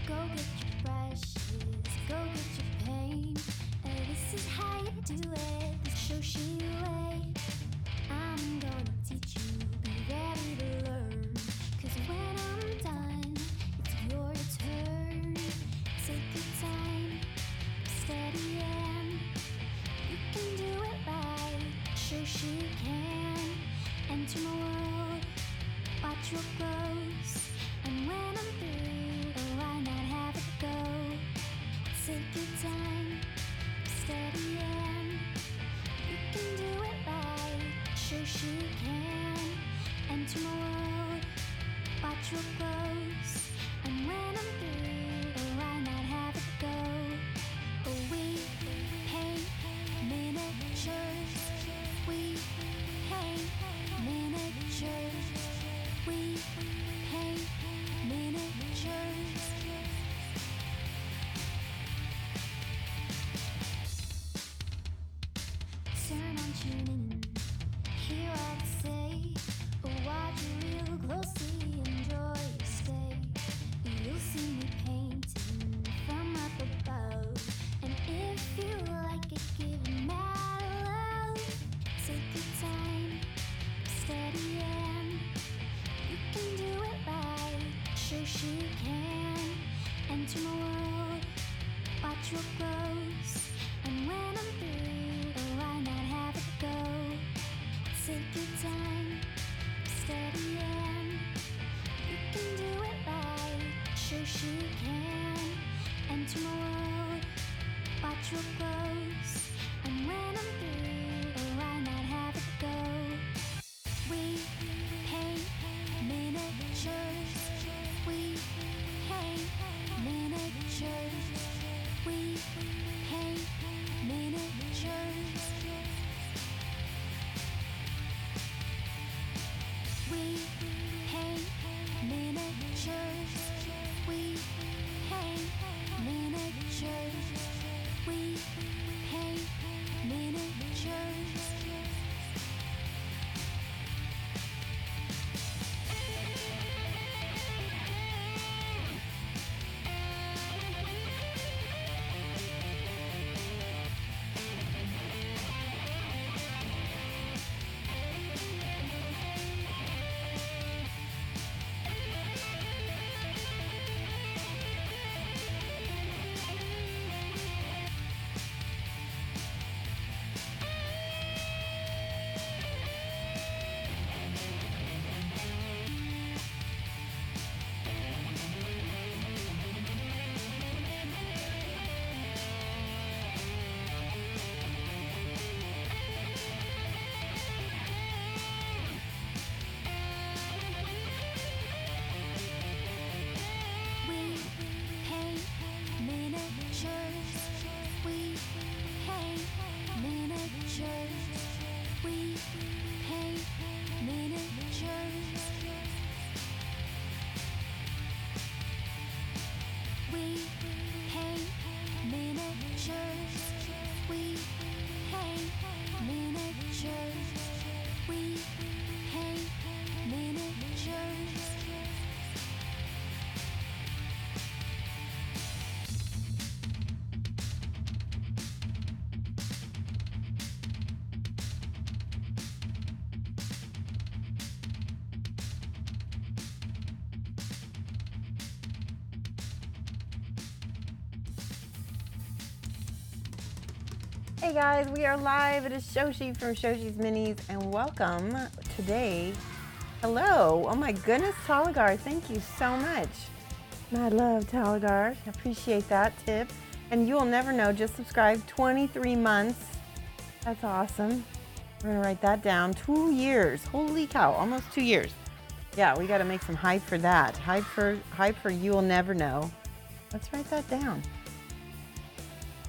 Go get your brushes, go get your paint. This is how you do it, the Shoshie way. I'm gonna teach you, be ready to learn. Cause when I'm done, it's your turn. Take your time, steady and you can do it right. Shoshie can enter my world, watch what grows. And when I'm through, oh, why not have it go? Take your time, steady and you can do it right. Shoshie can enter my world, watch what grows. And when I'm through, oh, why not have it go? Oh, we paint miniatures. We paint miniatures. We paint miniatures. Turn on, tune in, hear what I say. Watch it real closely, enjoy your stay. You'll see me painting from up above. And if you like it, give it mad love. Take your time, steady and you can do it right. Shoshie can enter my world, watch what grows. And when I'm through, oh, why not have it go? Take your time, steady and you can do it right. Shoshie can enter my world, watch what grows. And when I'm through, oh, why not have it go? We paint miniatures. We paint miniatures. We paint miniatures. We paint miniatures. We paint miniatures. We paint miniatures. We paint miniatures. We paint miniatures. We paint miniatures. We paint miniatures. We paint miniatures. We paint miniatures. Hey guys, we are live. It is Shoshie from Shoshie's Minis, and welcome today. Hello. Oh my goodness, Talagar, thank you so much. I love Talagar. Appreciate that tip. And you will never know, just subscribe. 23 months. That's awesome. We're gonna write that down. 2 years. Holy cow, almost 2 years. Yeah, we gotta make some hype for that. Hype for you will never know. Let's write that down.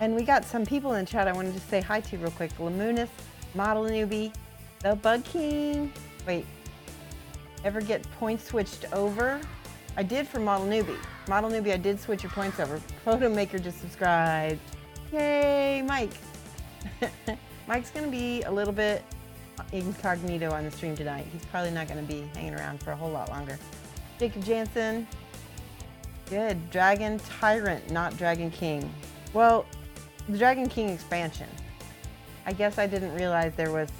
And we got some people in the chat I wanted to say hi to real quick. Lamunis, Model Newbie, The Bug King. Wait, ever get points switched over? I did for Model Newbie. Model Newbie, I did switch your points over. Photo Maker just subscribed. Yay, Mike. Mike's gonna be a little bit incognito on the stream tonight. He's probably not gonna be hanging around for a whole lot longer. Jacob Jansen, Good. Dragon Tyrant, not Dragon King. Well, the Dragon King expansion. I guess I didn't realize there was...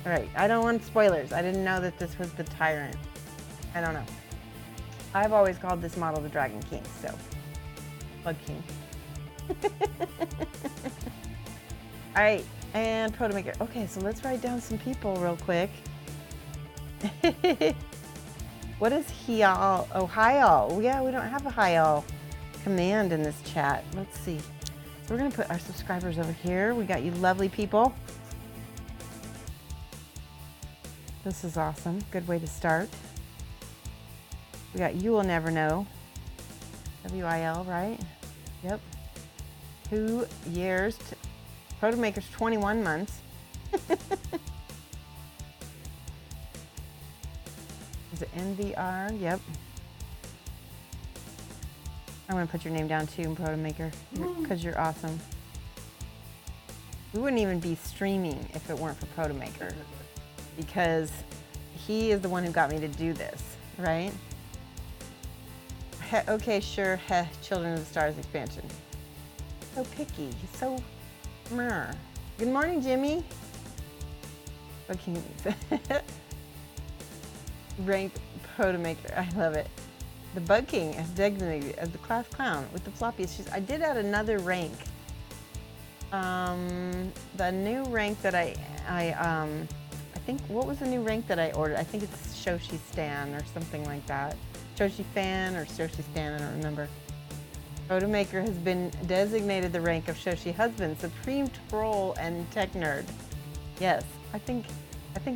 All right, I don't want spoilers. I didn't know that this was the Tyrant. I don't know. I've always called this model the Dragon King, so... Bug King. All right, and Proto Maker. Okay, so let's write down some people real quick. What is Hyal? Oh, Hyal. Yeah, we don't have a Hyal command in this chat. Let's see. So we're gonna put our subscribers over here. We got you lovely people. This is awesome. Good way to start. We got You Will Never Know. WIL, right? Yep. 2 years. Proto Maker's 21 months. Is it NVR? Yep. I'm gonna put your name down too, Proto Maker, because you're awesome. We wouldn't even be streaming if it weren't for Proto Maker, because he is the one who got me to do this, right? Okay, sure. Children of the Stars expansion. So picky. He's so. Good morning, Jimmy. Okay. Ranked Proto Maker. I love it. The Bug King is designated as the class clown with the floppiest shoes. I did add another rank. The new rank that I think, what was the new rank that I ordered? I think it's Shoshie Stan or something like that. Shoshie Fan or Shoshie Stan, I don't remember. Proto Maker has been designated the rank of Shoshie Husband, Supreme Troll, and Tech Nerd. Yes, I think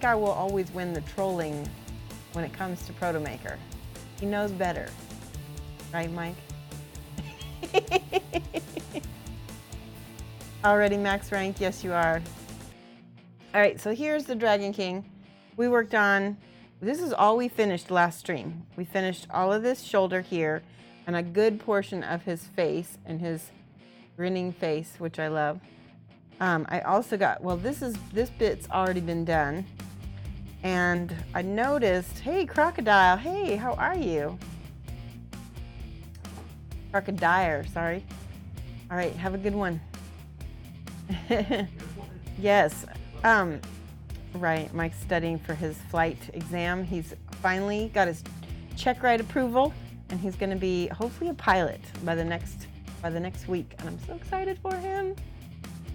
I will always win the trolling when it comes to Proto Maker. He knows better. Right, Mike? Already max rank? Yes, you are. All right, so here's the Dragon King. We worked on, this is all we finished last stream. We finished all of this shoulder here and a good portion of his face and his grinning face, which I love. I also got, well, this bit's already been done. And I noticed, hey, Crocodile, hey, how are you? Crocodile, sorry. All right, have a good one. Yes, right, Mike's studying for his flight exam. He's finally got his check ride approval, and he's gonna be hopefully a pilot by the next week, and I'm so excited for him.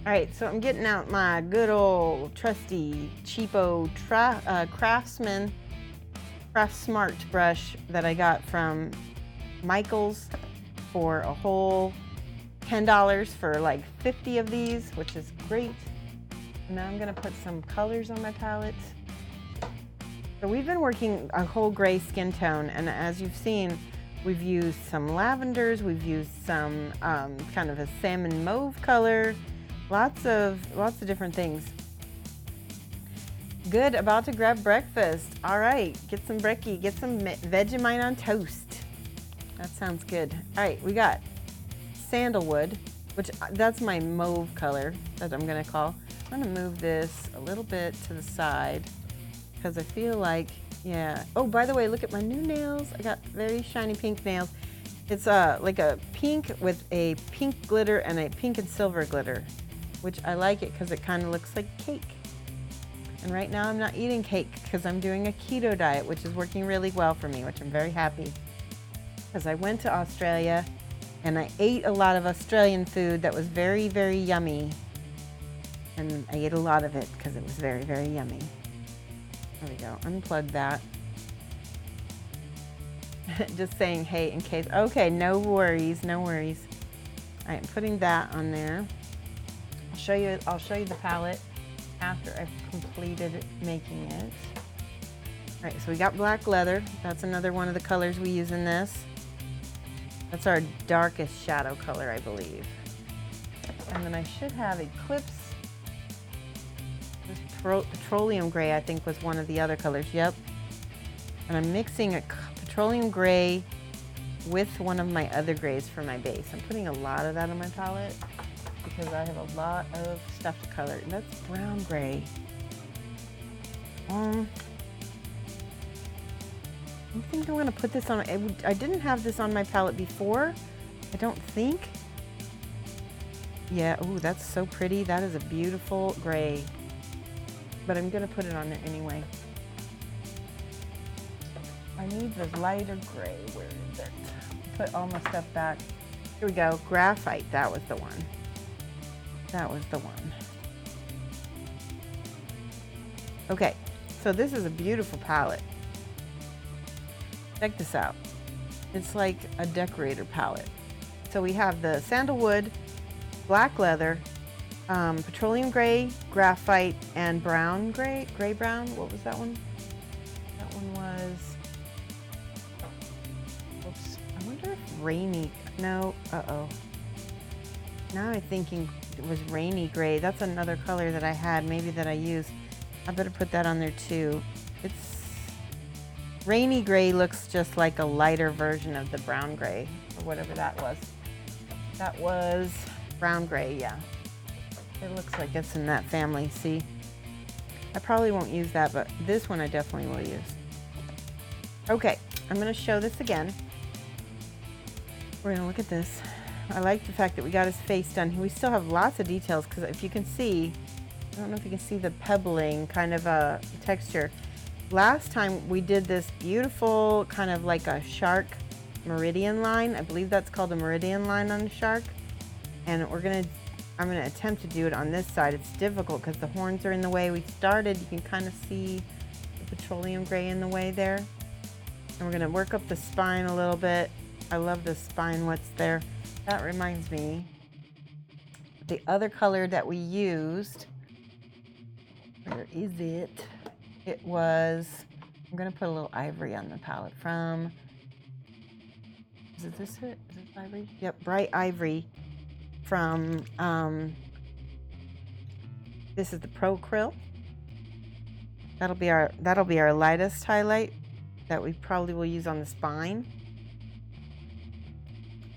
All right, so I'm getting out my good old trusty cheapo Craft Smart brush that I got from Michael's for a whole $10 for like 50 of these, which is great. And now I'm gonna put some colors on my palette. So we've been working a whole gray skin tone, and as you've seen, we've used some lavenders, we've used some kind of a salmon mauve color, lots of different things. Good, about to grab breakfast. All right, get some brekkie, get some Vegemite on toast. That sounds good. All right, we got sandalwood, which that's my mauve color that I'm gonna call. I'm gonna move this a little bit to the side because I feel like, yeah. Oh, by the way, look at my new nails. I got very shiny pink nails. It's like a pink with a pink glitter and a pink and silver glitter, which I like it because it kind of looks like cake. And right now I'm not eating cake because I'm doing a keto diet, which is working really well for me, which I'm very happy. Because I went to Australia and I ate a lot of Australian food that was very, very yummy. And I ate a lot of it because it was very, very yummy. There we go, unplug that. Just saying hey in case. Okay, no worries, no worries. All right, I'm putting that on there. I'll show you the palette after I've completed making it. All right, so we got black leather. That's another one of the colors we use in this. That's our darkest shadow color, I believe. And then I should have Eclipse. This petroleum gray, I think, was one of the other colors. Yep. And I'm mixing a petroleum gray with one of my other grays for my base. I'm putting a lot of that on my palette because I have a lot of stuff to color. And that's brown gray. I think I'm gonna put this on. I didn't have this on my palette before. I don't think. Yeah, ooh, that's so pretty. That is a beautiful gray. But I'm gonna put it on there anyway. I need the lighter gray. Where is it? Put all my stuff back. Here we go. Graphite. That was the one. That was the one. Okay, so this is a beautiful palette. Check this out. It's like a decorator palette. So we have the sandalwood, black leather, petroleum gray, graphite, and brown gray, brown. What was that one? That one was, whoops. I wonder if rainy, no, uh-oh. Now I'm thinking it was rainy gray. That's another color that I had, maybe that I used. I better put that on there too. It's rainy gray, looks just like a lighter version of the brown gray or whatever that was. That was brown gray, yeah. It looks like it's in that family, see? I probably won't use that, but this one I definitely will use. Okay, I'm gonna show this again. We're gonna look at this. I like the fact that we got his face done. We still have lots of details because if you can see, I don't know if you can see the pebbling kind of a texture. Last time we did this beautiful kind of like a shark meridian line. I believe that's called a meridian line on the shark. And I'm gonna attempt to do it on this side. It's difficult because the horns are in the way. We started, you can kind of see the petroleum gray in the way there. And we're gonna work up the spine a little bit. I love the spine, what's there. That reminds me, the other color that we used, where is it? It was, I'm gonna put a little ivory on the palette from, is it this it? Is it ivory? Yep, bright ivory from, this is the Pro Krill. That'll be our lightest highlight that we probably will use on the spine.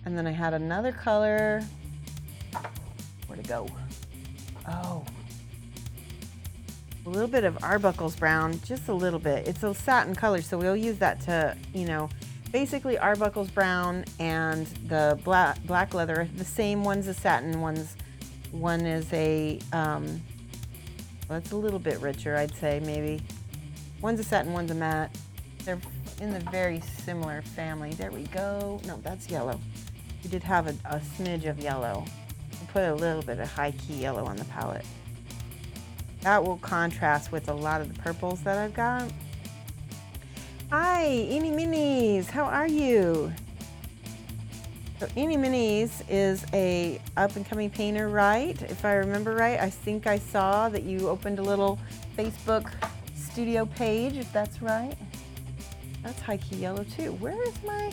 And then I had another color, where'd it go? Oh. A little bit of Arbuckle's brown, just a little bit. It's a satin color, so we'll use that to, you know, basically Arbuckle's brown and the black leather, the same. One's a satin, one is a, well, it's a little bit richer, I'd say, maybe. One's a satin, one's a matte. They're in the very similar family. There we go. No, that's yellow. We did have a smidge of yellow. We'll put a little bit of high key yellow on the palette. That will contrast with a lot of the purples that I've got. Hi, Eeny Minis, how are you? So Eeny Minis is a up and coming painter, right? If I remember right, I think I saw that you opened a little Facebook studio page, if that's right. That's high key yellow too. Where is my,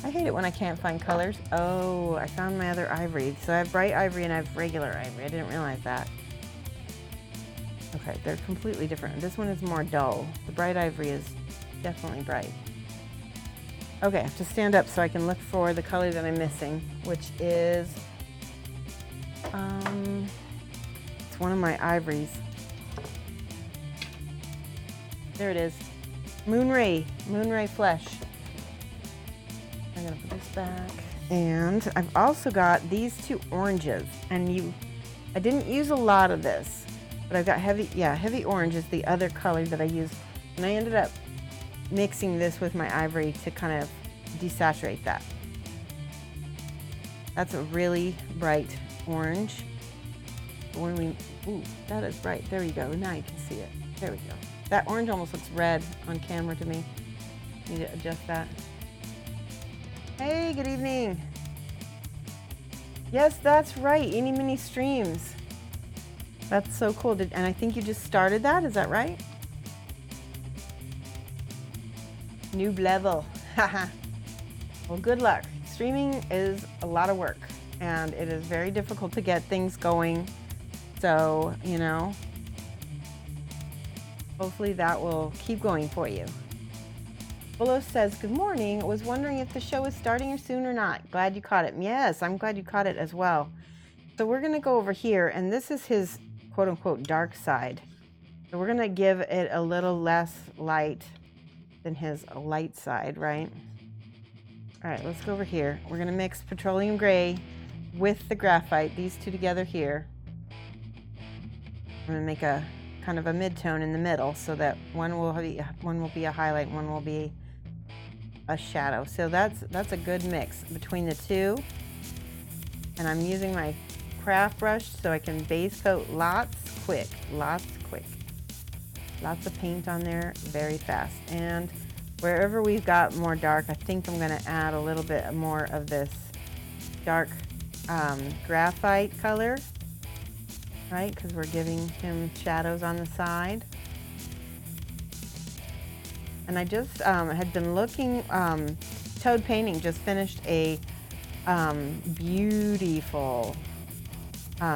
I hate it when I can't find colors. Oh, I found my other ivory. So I have bright ivory and I have regular ivory. I didn't realize that. Okay, they're completely different. This one is more dull. The bright ivory is definitely bright. Okay, I have to stand up so I can look for the color that I'm missing, which is, it's one of my ivories. There it is. Moonray Flesh. I'm gonna put this back. And I've also got these two oranges, and I didn't use a lot of this, but I've got heavy orange is the other color that I used, and I ended up mixing this with my ivory to kind of desaturate that. That's a really bright orange. Ooh, that is bright. There we go. Now you can see it. There we go. That orange almost looks red on camera to me. Need to adjust that. Hey, good evening. Yes, that's right. Eeny Mini Streams. That's so cool. And I think you just started that. Is that right? New level. Haha. Well, good luck. Streaming is a lot of work, and it is very difficult to get things going. So, you know, hopefully that will keep going for you. Willow says, good morning. I was wondering if the show is starting soon or not. Glad you caught it. Yes, I'm glad you caught it as well. So we're going to go over here, and this is his quote-unquote dark side. So we're going to give it a little less light than his light side, right? All right, let's go over here. We're gonna mix petroleum gray with the graphite, these two together here. I'm gonna make a kind of a mid-tone in the middle so that one will be a highlight and one will be a shadow. So that's a good mix between the two. And I'm using my craft brush so I can base coat lots quick. Lots of paint on there very fast. And wherever we've got more dark, I think I'm gonna add a little bit more of this dark graphite color, right? Because we're giving him shadows on the side. And I just had been looking, Toad Painting just finished a beautiful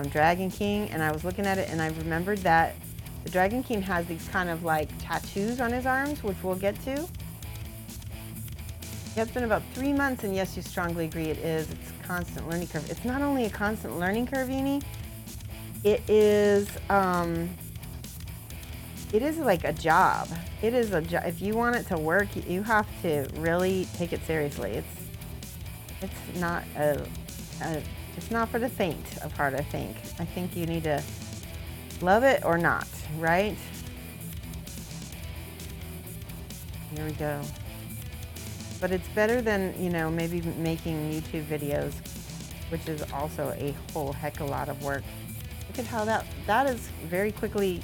Dragon King, and I was looking at it and I remembered that the Dragon King has these kind of like tattoos on his arms, which we'll get to. Yeah, it's been about 3 months, and yes, you strongly agree it is. It's a constant learning curve. It's not only a constant learning curve, Uni, it is like a job. It is a job. If you want it to work, you have to really take it seriously. It's not it's not for the faint of heart, I think. I think you need to love it or not, right? Here we go. But it's better than, you know, maybe making YouTube videos, which is also a whole heck of a lot of work. Look at how that is very quickly,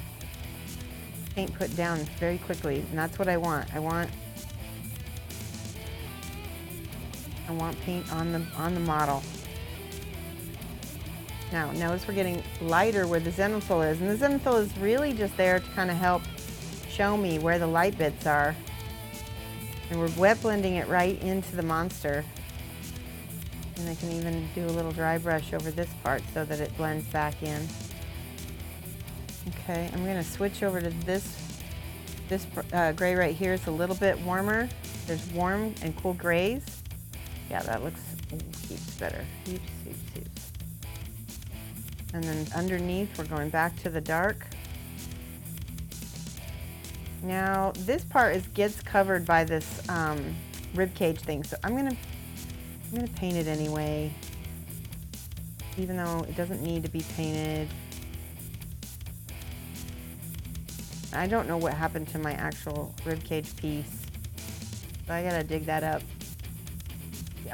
paint put down very quickly, and that's what I want. I want paint on the model. Now notice we're getting lighter where the zenithal is, and the zenithal is really just there to kind of help show me where the light bits are. And we're wet blending it right into the monster. And I can even do a little dry brush over this part so that it blends back in. Okay, I'm gonna switch over to this gray right here. It's a little bit warmer. There's warm and cool grays. Yeah, that looks heaps better. Heaps. And then underneath, we're going back to the dark. Now, this part gets covered by this rib cage thing, so I'm gonna paint it anyway, even though it doesn't need to be painted. I don't know what happened to my actual rib cage piece, so I gotta dig that up.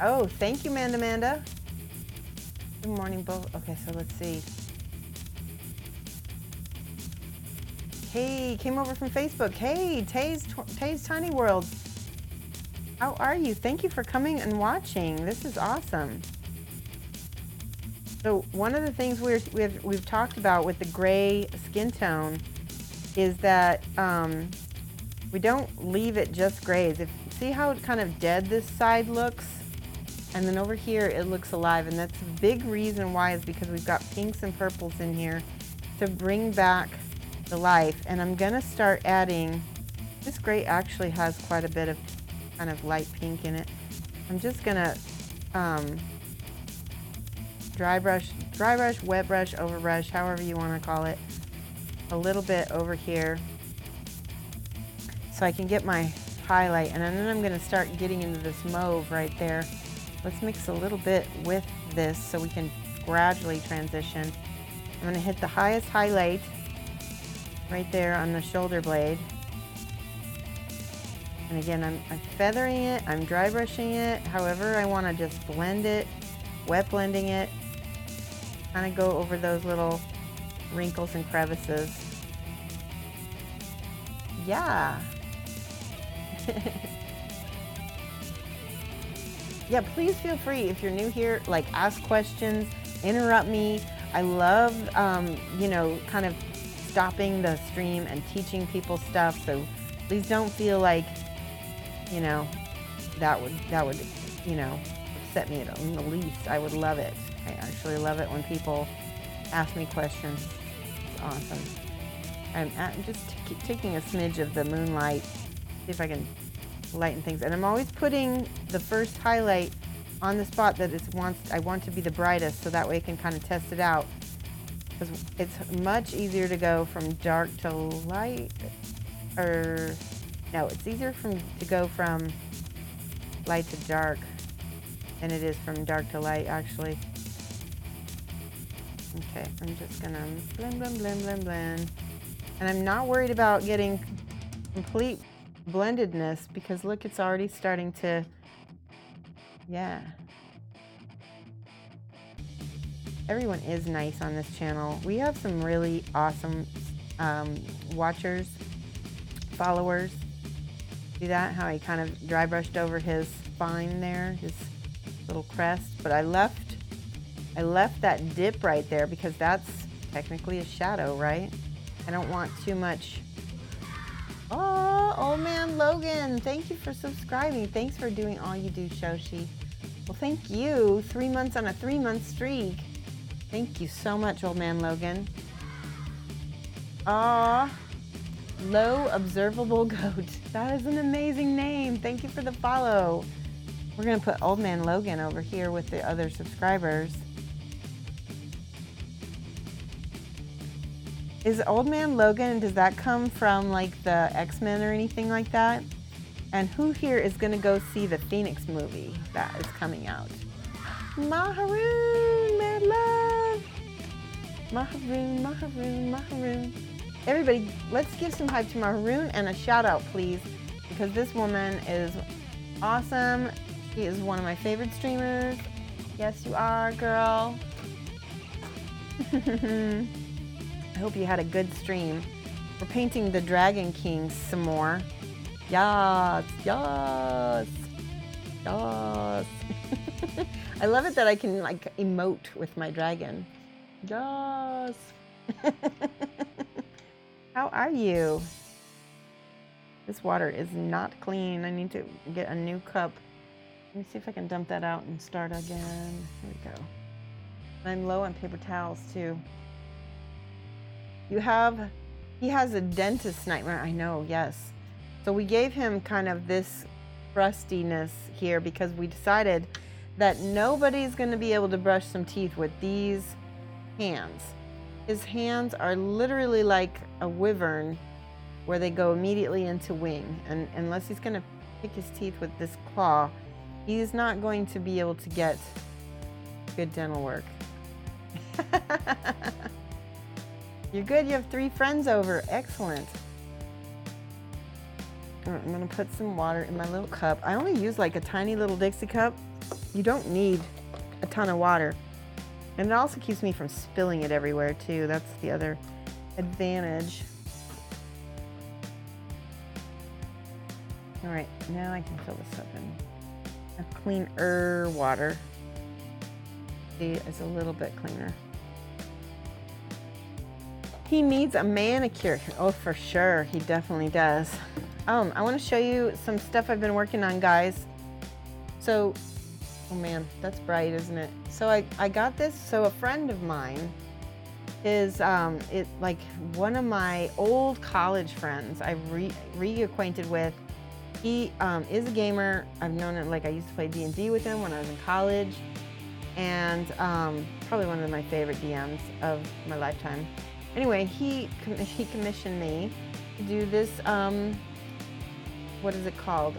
Oh, thank you, Manda. Good morning, both. Okay, so let's see. Hey, came over from Facebook. Hey, Tay's Tiny World. How are you? Thank you for coming and watching. This is awesome. So one of the things we've talked about with the gray skin tone is that we don't leave it just grays. See how kind of dead this side looks? And then over here it looks alive, and that's a big reason why is because we've got pinks and purples in here to bring back the life. And I'm gonna start adding, this gray actually has quite a bit of kind of light pink in it. I'm just gonna dry brush, wet brush, over brush, however you wanna call it, a little bit over here so I can get my highlight. And then I'm gonna start getting into this mauve right there. Let's mix a little bit with this so we can gradually transition. I'm gonna hit the highest highlight right there on the shoulder blade. And again, I'm feathering it, I'm dry brushing it, however I wanna just blend it, wet blending it, kind of go over those little wrinkles and crevices. Yeah. Yeah, please feel free, if you're new here, like ask questions, interrupt me. I love, you know, kind of stopping the stream and teaching people stuff. So please don't feel like, you know, that would, you know, upset me in the least. I would love it. I actually love it when people ask me questions. It's awesome. I'm just taking a smidge of the moonlight, see if I can lighten things. And I'm always putting the first highlight on the spot that I want to be the brightest, so that way I can kind of test it out. Because it's much easier to go from dark to light, or No, it's easier to go from light to dark than it is from dark to light, actually. Okay, I'm just gonna blend, blend, blend, blend, blend. And I'm not worried about getting complete blendedness because look, it's already starting to, yeah. Everyone is nice on this channel. We have some really awesome watchers, followers. See that? How he kind of dry brushed over his spine there, his little crest. But I left that dip right there because that's technically a shadow, right? I don't want too much. Oh, old man Logan, thank you for subscribing. Thanks for doing all you do, Shoshie. Well, thank you. 3 months on a 3-month streak. Thank you so much, old man Logan. Aw, Low Observable Goat. That is an amazing name. Thank you for the follow. We're gonna put old man Logan over here with the other subscribers. Is old man Logan, does that come from like the X-Men or anything like that? And who here is gonna go see the Phoenix movie that is coming out? Maharoon, mad love. Maharoon, Maharoon, Maharoon. Everybody, let's give some hype to Maharoon and a shout out, please, because this woman is awesome. She is one of my favorite streamers. Yes, you are, girl. I hope you had a good stream. We're painting the Dragon King some more. Yes, yes, yes. I love it that I can like emote with my dragon. Yes. How are you? This water is not clean. I need to get a new cup. Let me see if I can dump that out and start again. Here we go. I'm low on paper towels too. He has a dentist nightmare. I know, yes. So we gave him kind of this crustiness here because we decided that nobody's going to be able to brush some teeth with these hands. His hands are literally like a wyvern where they go immediately into wing. And unless he's going to pick his teeth with this claw, he's not going to be able to get good dental work. You're good. You have 3 friends over. Excellent. All right, I'm going to put some water in my little cup. I only use like a tiny little Dixie cup. You don't need a ton of water. And it also keeps me from spilling it everywhere too. That's the other advantage. All right, now I can fill this up in a cleaner water. See, it's a little bit cleaner. He needs a manicure. Oh, for sure, he definitely does. I want to show you some stuff I've been working on, guys. So, oh man, that's bright, isn't it? So I got this. So a friend of mine is like one of my old college friends I've reacquainted with. He is a gamer. I've known it, like I used to play D&D with him when I was in college, and probably one of my favorite DMs of my lifetime. Anyway, he commissioned me to do this, what is it called?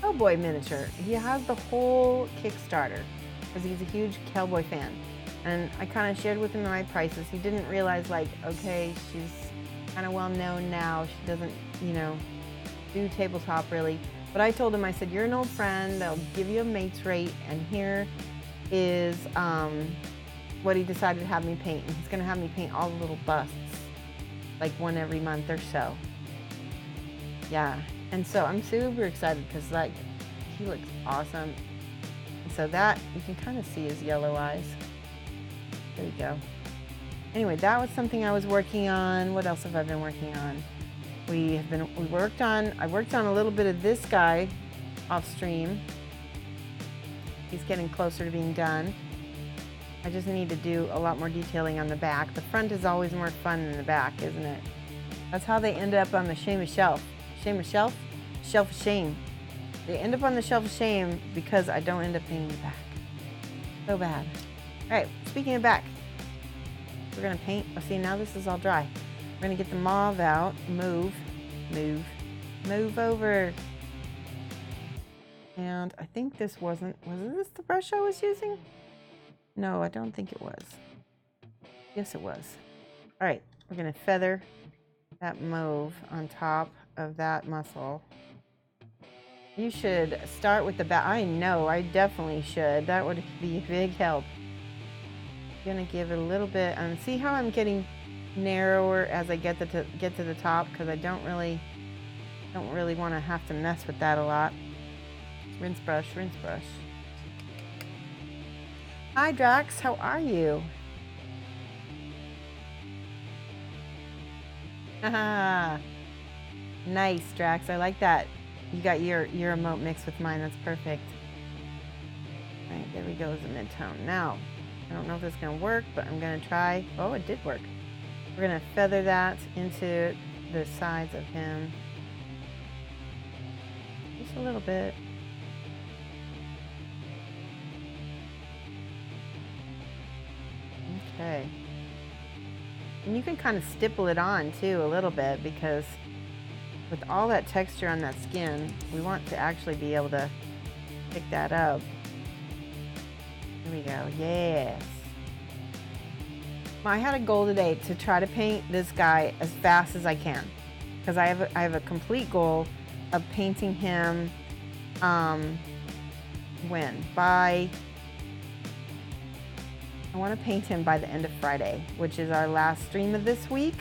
Cowboy miniature. He has the whole Kickstarter because he's a huge cowboy fan. And I kind of shared with him my prices. He didn't realize, like, okay, she's kind of well known now. She doesn't, you know, do tabletop really. But I told him, I said, you're an old friend. They'll give you a mate's rate. And here is what he decided to have me paint. And he's going to have me paint all the little busts, like one every month or so. Yeah. And so I'm super excited because, like, he looks awesome. And so that, you can kind of see his yellow eyes. There you go. Anyway, that was something I was working on. What else have I been working on? I worked on a little bit of this guy off stream. He's getting closer to being done. I just need to do a lot more detailing on the back. The front is always more fun than the back, isn't it? That's how they end up on the shame of shelf. Shame of shelf? Shelf of shame. They end up on the shelf of shame because I don't end up painting the back. So bad. All right, speaking of back, we're gonna paint. Oh, see, now this is all dry. We're gonna get the mauve out. Move. Move over. And I think this was this the brush I was using? No, I don't think it was. Yes, it was. All right, we're gonna feather that mauve on top of that mussel. You should start with the back. I know, I definitely should. That would be a big help. I'm gonna give it a little bit, and see how I'm getting narrower as I get to the top, because I don't really want to have to mess with that a lot. Rinse brush, rinse brush. Hi Drax, how are you? Haha. Nice, Drax. I like that. You got your emote mixed with mine. That's perfect. All right, there we go as a mid-tone. Now, I don't know if this is going to work, but I'm going to try. Oh, it did work. We're going to feather that into the sides of him. Just a little bit. Okay. And you can kind of stipple it on too a little bit, because with all that texture on that skin, we want to actually be able to pick that up. Here we go. Yes. I had a goal today to try to paint this guy as fast as I can, because I have a complete goal of painting him I want to paint him by the end of Friday, which is our last stream of this week,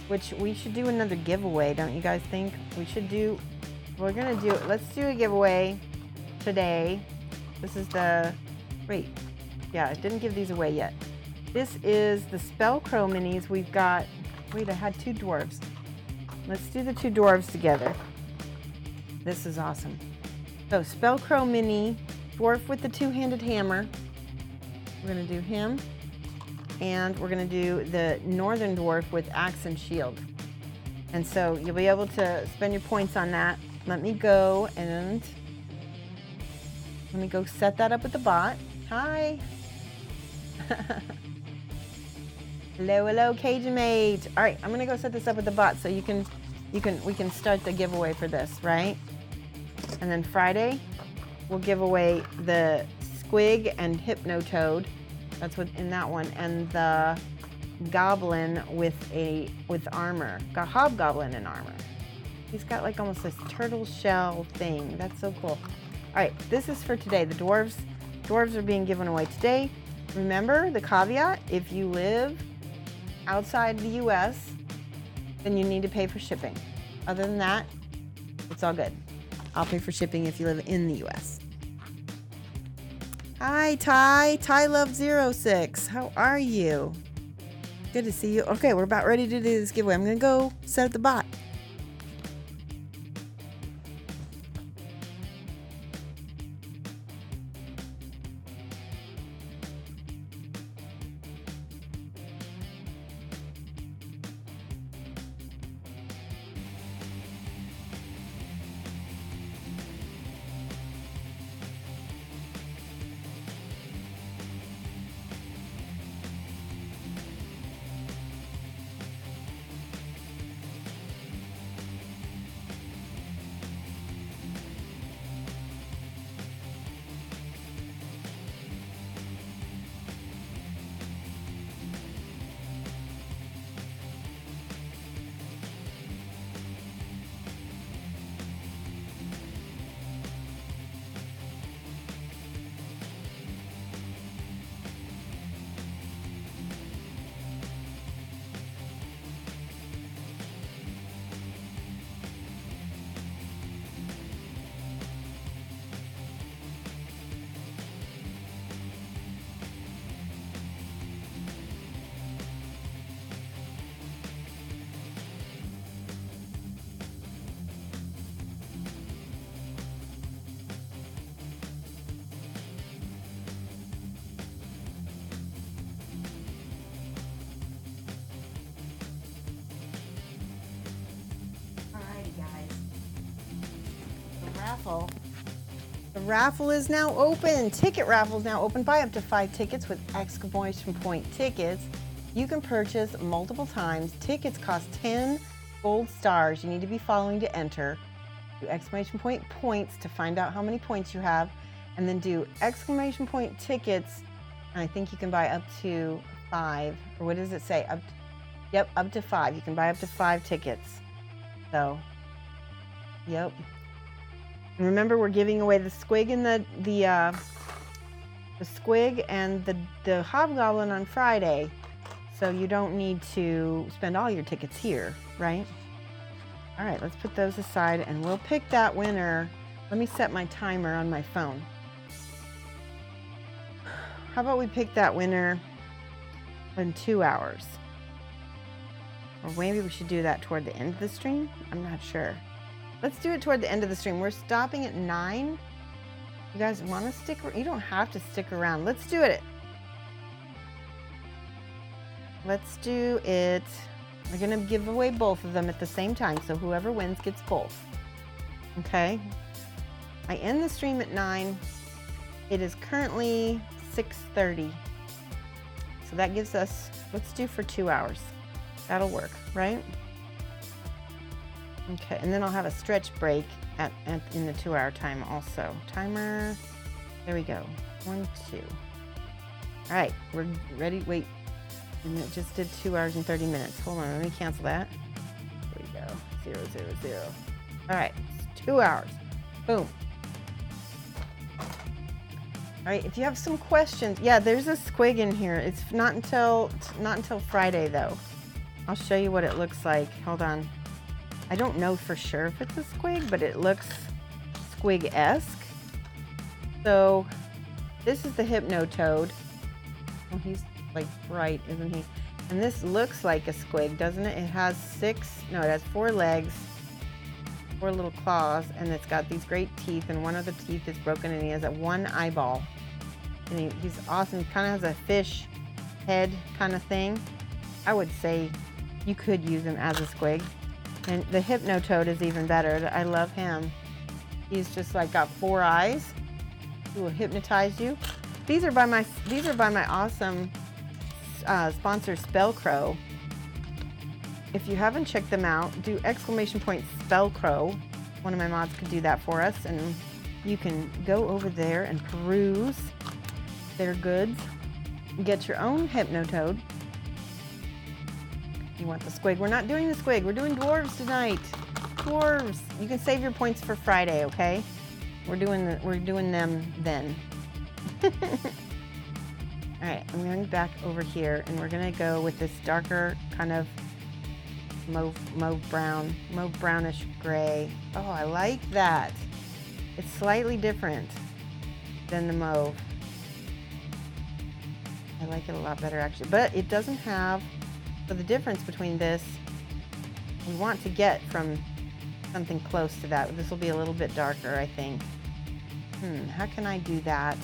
which we should do another giveaway, don't you guys think? We should do, let's do a giveaway today. This is wait, yeah, I didn't give these away yet. This is the Spellcrow minis. We've got, wait, I had 2 dwarves. Let's do the 2 dwarves together. This is awesome. So Spellcrow mini, dwarf with the 2-handed hammer. We're gonna do him, and we're gonna do the northern dwarf with axe and shield. And so you'll be able to spend your points on that. Let me go set that up with the bot. Hi. Hello, Cajun mate. All right, I'm gonna go set this up with the bot so we can start the giveaway for this, right? And then Friday, we'll give away the Squig and Hypnotoad. That's what's in that one, and the goblin with armor. Got hobgoblin in armor. He's got like almost this turtle shell thing. That's so cool. All right, this is for today. The dwarves are being given away today. Remember the caveat: if you live outside the U.S., then you need to pay for shipping. Other than that, it's all good. I'll pay for shipping if you live in the U.S. Hi, Ty. Ty Love 06. How are you? Good to see you. Okay, we're about ready to do this giveaway. I'm going to go set up the bot. The raffle is now open. Ticket raffle is now open. Buy up to 5 tickets with exclamation point tickets. You can purchase multiple times. Tickets cost $10, gold stars you need to be following to enter. Do exclamation point points to find out how many points you have, and then do exclamation point tickets. And I think you can buy up to 5, or what does it say? Yep, up to 5. You can buy up to 5 tickets. So, yep. And remember, we're giving away the squig and the squig and the hobgoblin on Friday. So you don't need to spend all your tickets here, right? All right, let's put those aside and we'll pick that winner. Let me set my timer on my phone. How about we pick that winner in 2 hours? Or maybe we should do that toward the end of the stream? I'm not sure. Let's do it toward the end of the stream. We're stopping at 9. You guys want to stick? You don't have to stick around. Let's do it. Let's do it. We're going to give away both of them at the same time, so whoever wins gets both. Okay? I end the stream at 9. It is currently 6:30. So that gives us, let's do for 2 hours. That'll work, right? Okay, and then I'll have a stretch break in the 2-hour time also. Timer, there we go. 1, 2. All right, we're ready. Wait, and it just did 2 hours and 30 minutes. Hold on, let me cancel that. There we go, 0, 0, 0. All right, it's 2 hours. Boom. All right, if you have some questions, yeah, there's a squig in here. It's not until Friday though. I'll show you what it looks like. Hold on. I don't know for sure if it's a squig, but it looks squig-esque. So this is the Hypnotoad. Oh, he's like bright, isn't he? And this looks like a squig, doesn't it? It has 4 legs, 4 little claws, and it's got these great teeth, and one of the teeth is broken, and he has one eyeball. And he's awesome. He kind of has a fish head kind of thing. I would say you could use him as a squig. And the Hypnotoad is even better. I love him. He's just like got 4 eyes. He will hypnotize you. These are by my awesome sponsor Spellcrow. If you haven't checked them out, do exclamation point Spellcrow. One of my mods could do that for us, and you can go over there and peruse their goods. Get your own Hypnotoad. You want the squig? We're not doing the squig. We're doing dwarves tonight. Dwarves. You can save your points for Friday, okay? We're doing them then. All right, I'm going back over here, and we're going to go with this darker kind of mauve brownish gray. Oh, I like that. It's slightly different than the mauve. I like it a lot better actually, but it doesn't have. So the difference between this, we want to get from something close to that. This will be a little bit darker, I think. How can I do that?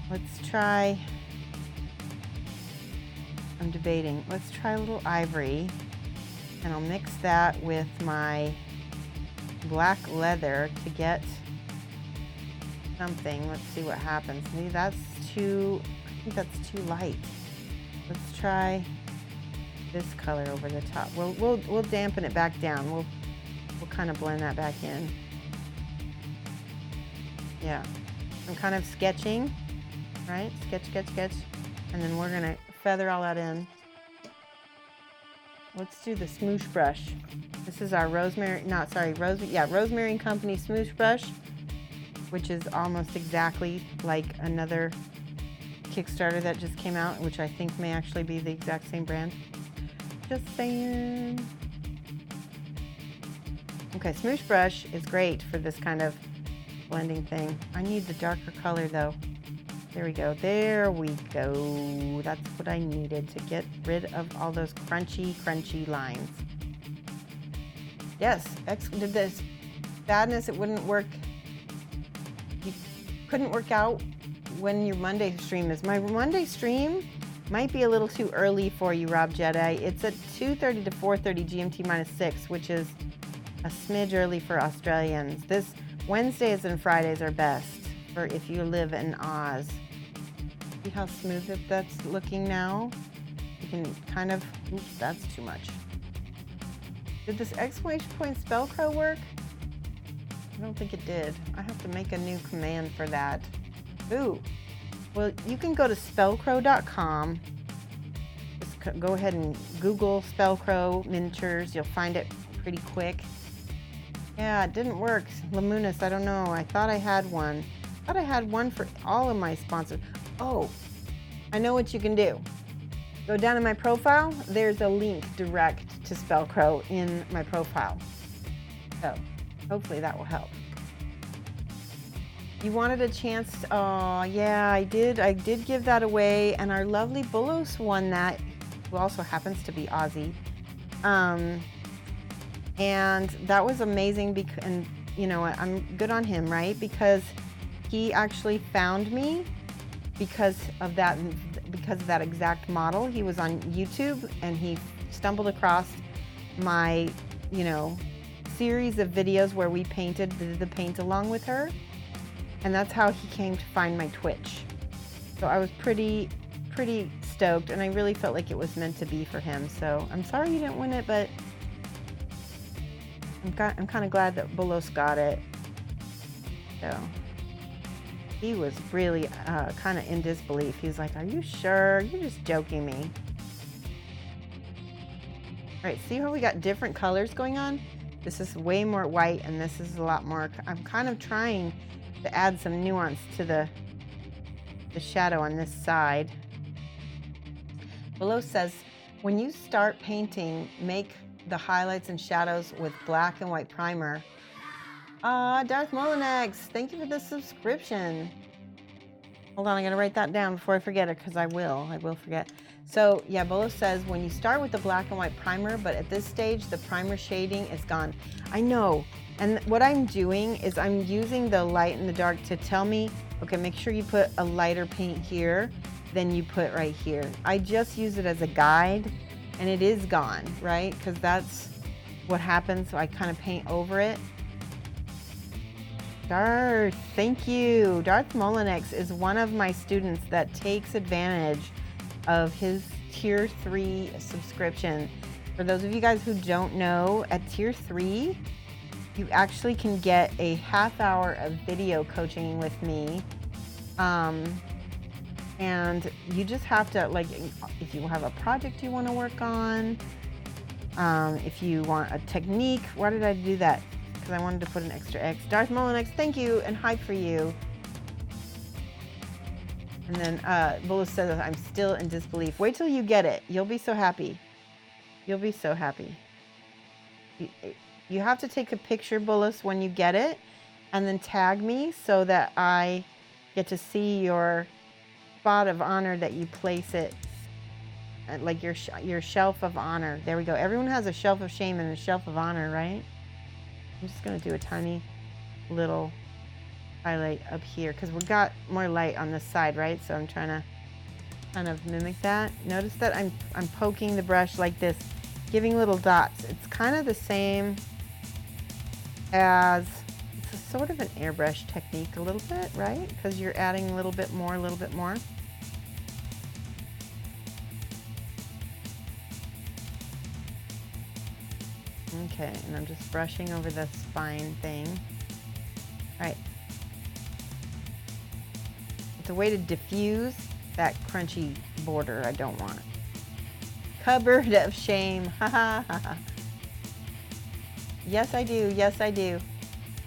Let's try, I'm debating. Let's try a little ivory, and I'll mix that with my black leather to get something. Let's see what happens. Maybe that's too, I think that's too light. Let's try this color over the top. We'll dampen it back down. We'll kind of blend that back in. Yeah, I'm kind of sketching, right? Sketch, and then we're gonna feather all that in. Let's do the smoosh brush. This is our Rosemary and Company smoosh brush, which is almost exactly like another Kickstarter that just came out, which I think may actually be the exact same brand. Just saying. Okay, smoosh brush is great for this kind of blending thing. I need the darker color though. There we go. There we go. That's what I needed to get rid of all those crunchy lines. Yes, did this badness, it wouldn't work. You couldn't work out when your Monday stream is. My Monday stream might be a little too early for you, Rob Jedi. It's at 2:30 to 4:30 GMT -6, which is a smidge early for Australians. This Wednesdays and Fridays are best for if you live in Oz. See how smooth that's looking now? You can kind of, oops, that's too much. Did this exclamation point Spellcrow work? I don't think it did. I have to make a new command for that. Ooh. Well, you can go to spellcrow.com. Just go ahead and Google Spellcrow miniatures. You'll find it pretty quick. Yeah, it didn't work. Lamunis, I don't know. I thought I had one. I thought I had one for all of my sponsors. Oh, I know what you can do. Go down to my profile. There's a link direct to Spellcrow in my profile. So hopefully that will help. You wanted a chance to, oh yeah, I did give that away, and our lovely Bullos won that, who also happens to be Aussie. And that was amazing, and you know what, I'm good on him, right? Because he actually found me because of that exact model. He was on YouTube and he stumbled across my, series of videos where we painted the paint along with her, and that's how he came to find my Twitch. So I was pretty stoked, and I really felt like it was meant to be for him. So I'm sorry you didn't win it, but I'm kind of glad that Bullos got it. So he was really kind of in disbelief. He's like, "Are you sure? You're just joking me." All right, see how we got different colors going on? This is way more white, and this is a lot more. I'm kind of trying to add some nuance to the shadow on this side. Below says, when you start painting, make the highlights and shadows with black and white primer. Darth Molinex, thank you for the subscription. Hold on, I'm gonna write that down before I forget it, because I will forget. So yeah, Bolo says when you start with the black and white primer, but at this stage the primer shading is gone. I know, and what I'm doing is I'm using the light and the dark to tell me, okay, make sure you put a lighter paint here than you put right here. I just use it as a guide, and it is gone, right? Because that's what happens, so I kind of paint over it. Darth, thank you. Darth Molinex is one of my students that takes advantage of his tier 3 subscription. For those of you guys who don't know, at tier 3, you actually can get a half hour of video coaching with me. And you just have to, like, if you have a project you want to work on, if you want a technique, why did I do that? Because I wanted to put an extra X. Darth Molinex, thank you, and hi for you. And then Bullis says, I'm still in disbelief. Wait till you get it. You'll be so happy. You'll be so happy. You have to take a picture, Bullis, when you get it, and then tag me so that I get to see your spot of honor that you place it, like your shelf of honor. There we go. Everyone has a shelf of shame and a shelf of honor, right? I'm just going to do a tiny little highlight up here because we got more light on this side, right? So I'm trying to kind of mimic that. Notice that I'm poking the brush like this, giving little dots. It's kind of the same as, it's a sort of an airbrush technique a little bit, right? Because you're adding a little bit more, a little bit more. Okay, and I'm just brushing over the spine thing. All right. It's a way to diffuse that crunchy border I don't want. Cupboard of shame. Ha ha ha ha. Yes, I do. Yes, I do.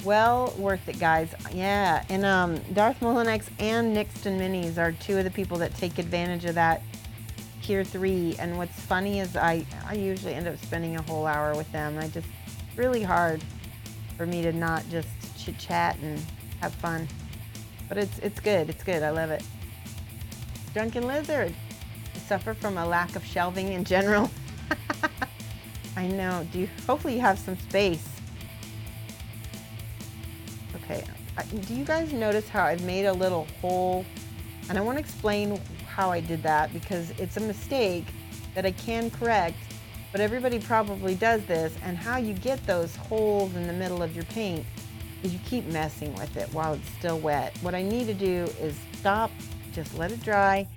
Well worth it, guys. Yeah, and Darth Molinex and Nixton Minis are two of the people that take advantage of that tier 3. And what's funny is I usually end up spending a whole hour with them. Really hard for me to not just chit chat and have fun. But it's good. It's good. I love it. Drunken Lizard. You suffer from a lack of shelving in general. I know. Hopefully you have some space. Okay. Do you guys notice how I've made a little hole? And I want to explain how I did that because it's a mistake that I can correct, but everybody probably does this. And how you get those holes in the middle of your paint is you keep messing with it while it's still wet. What I need to do is stop, just let it dry,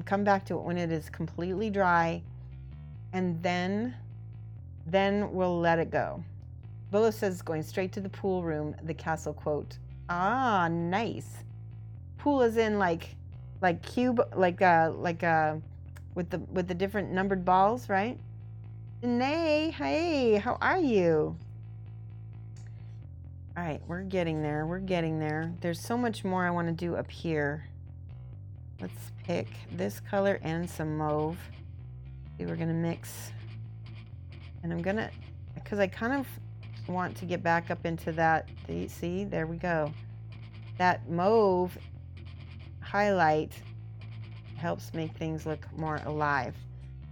come back to it when it is completely dry, and then Then we'll let it go. Bolo says going straight to the pool room, the castle quote. Ah, nice. Pool is in like cube, with the different numbered balls, right? Janae, hey, how are you? All right, we're getting there. We're getting there. There's so much more I want to do up here. Let's pick this color and some mauve. See, we're gonna mix, and I'm gonna, because I kind of want to get back up into that. See, there we go. That mauve highlight helps make things look more alive.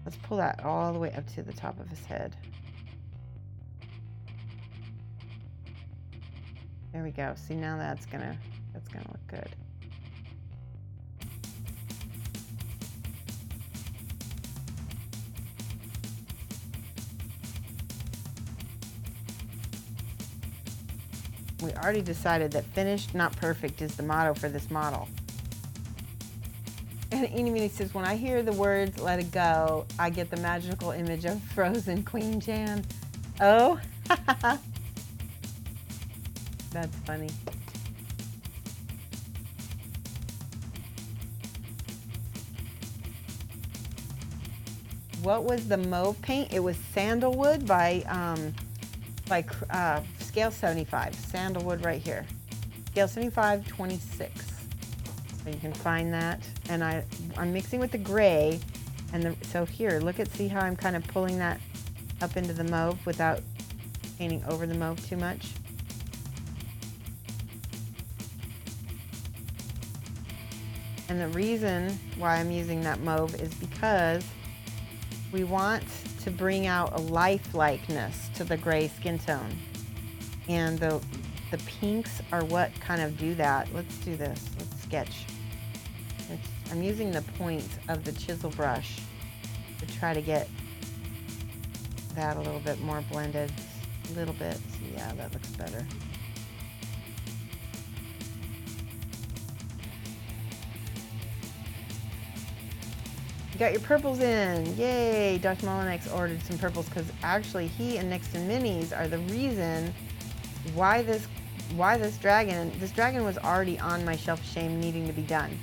Let's pull that all the way up to the top of his head. There we go. See, now that's gonna look good. We already decided that finished, not perfect, is the motto for this model. And Eeny Meeny says, when I hear the words "let it go," I get the magical image of frozen Queen Jan. Oh, that's funny. What was the mauve paint? It was Sandalwood by Scale 75. Sandalwood right here. Scale 75, 26. So you can find that. And I'm mixing with the gray. And so here, see how I'm kind of pulling that up into the mauve without painting over the mauve too much? And the reason why I'm using that mauve is because we want to bring out a lifelikeness to the gray skin tone. And the pinks are what kind of do that. Let's do this. Let's sketch. I'm using the point of the chisel brush to try to get that a little bit more blended. A little bit. So yeah, that looks better. You got your purples in. Yay! Dr. Mullinex ordered some purples because actually he and Nixon Minis are the reason why this dragon was already on my shelf of shame needing to be done.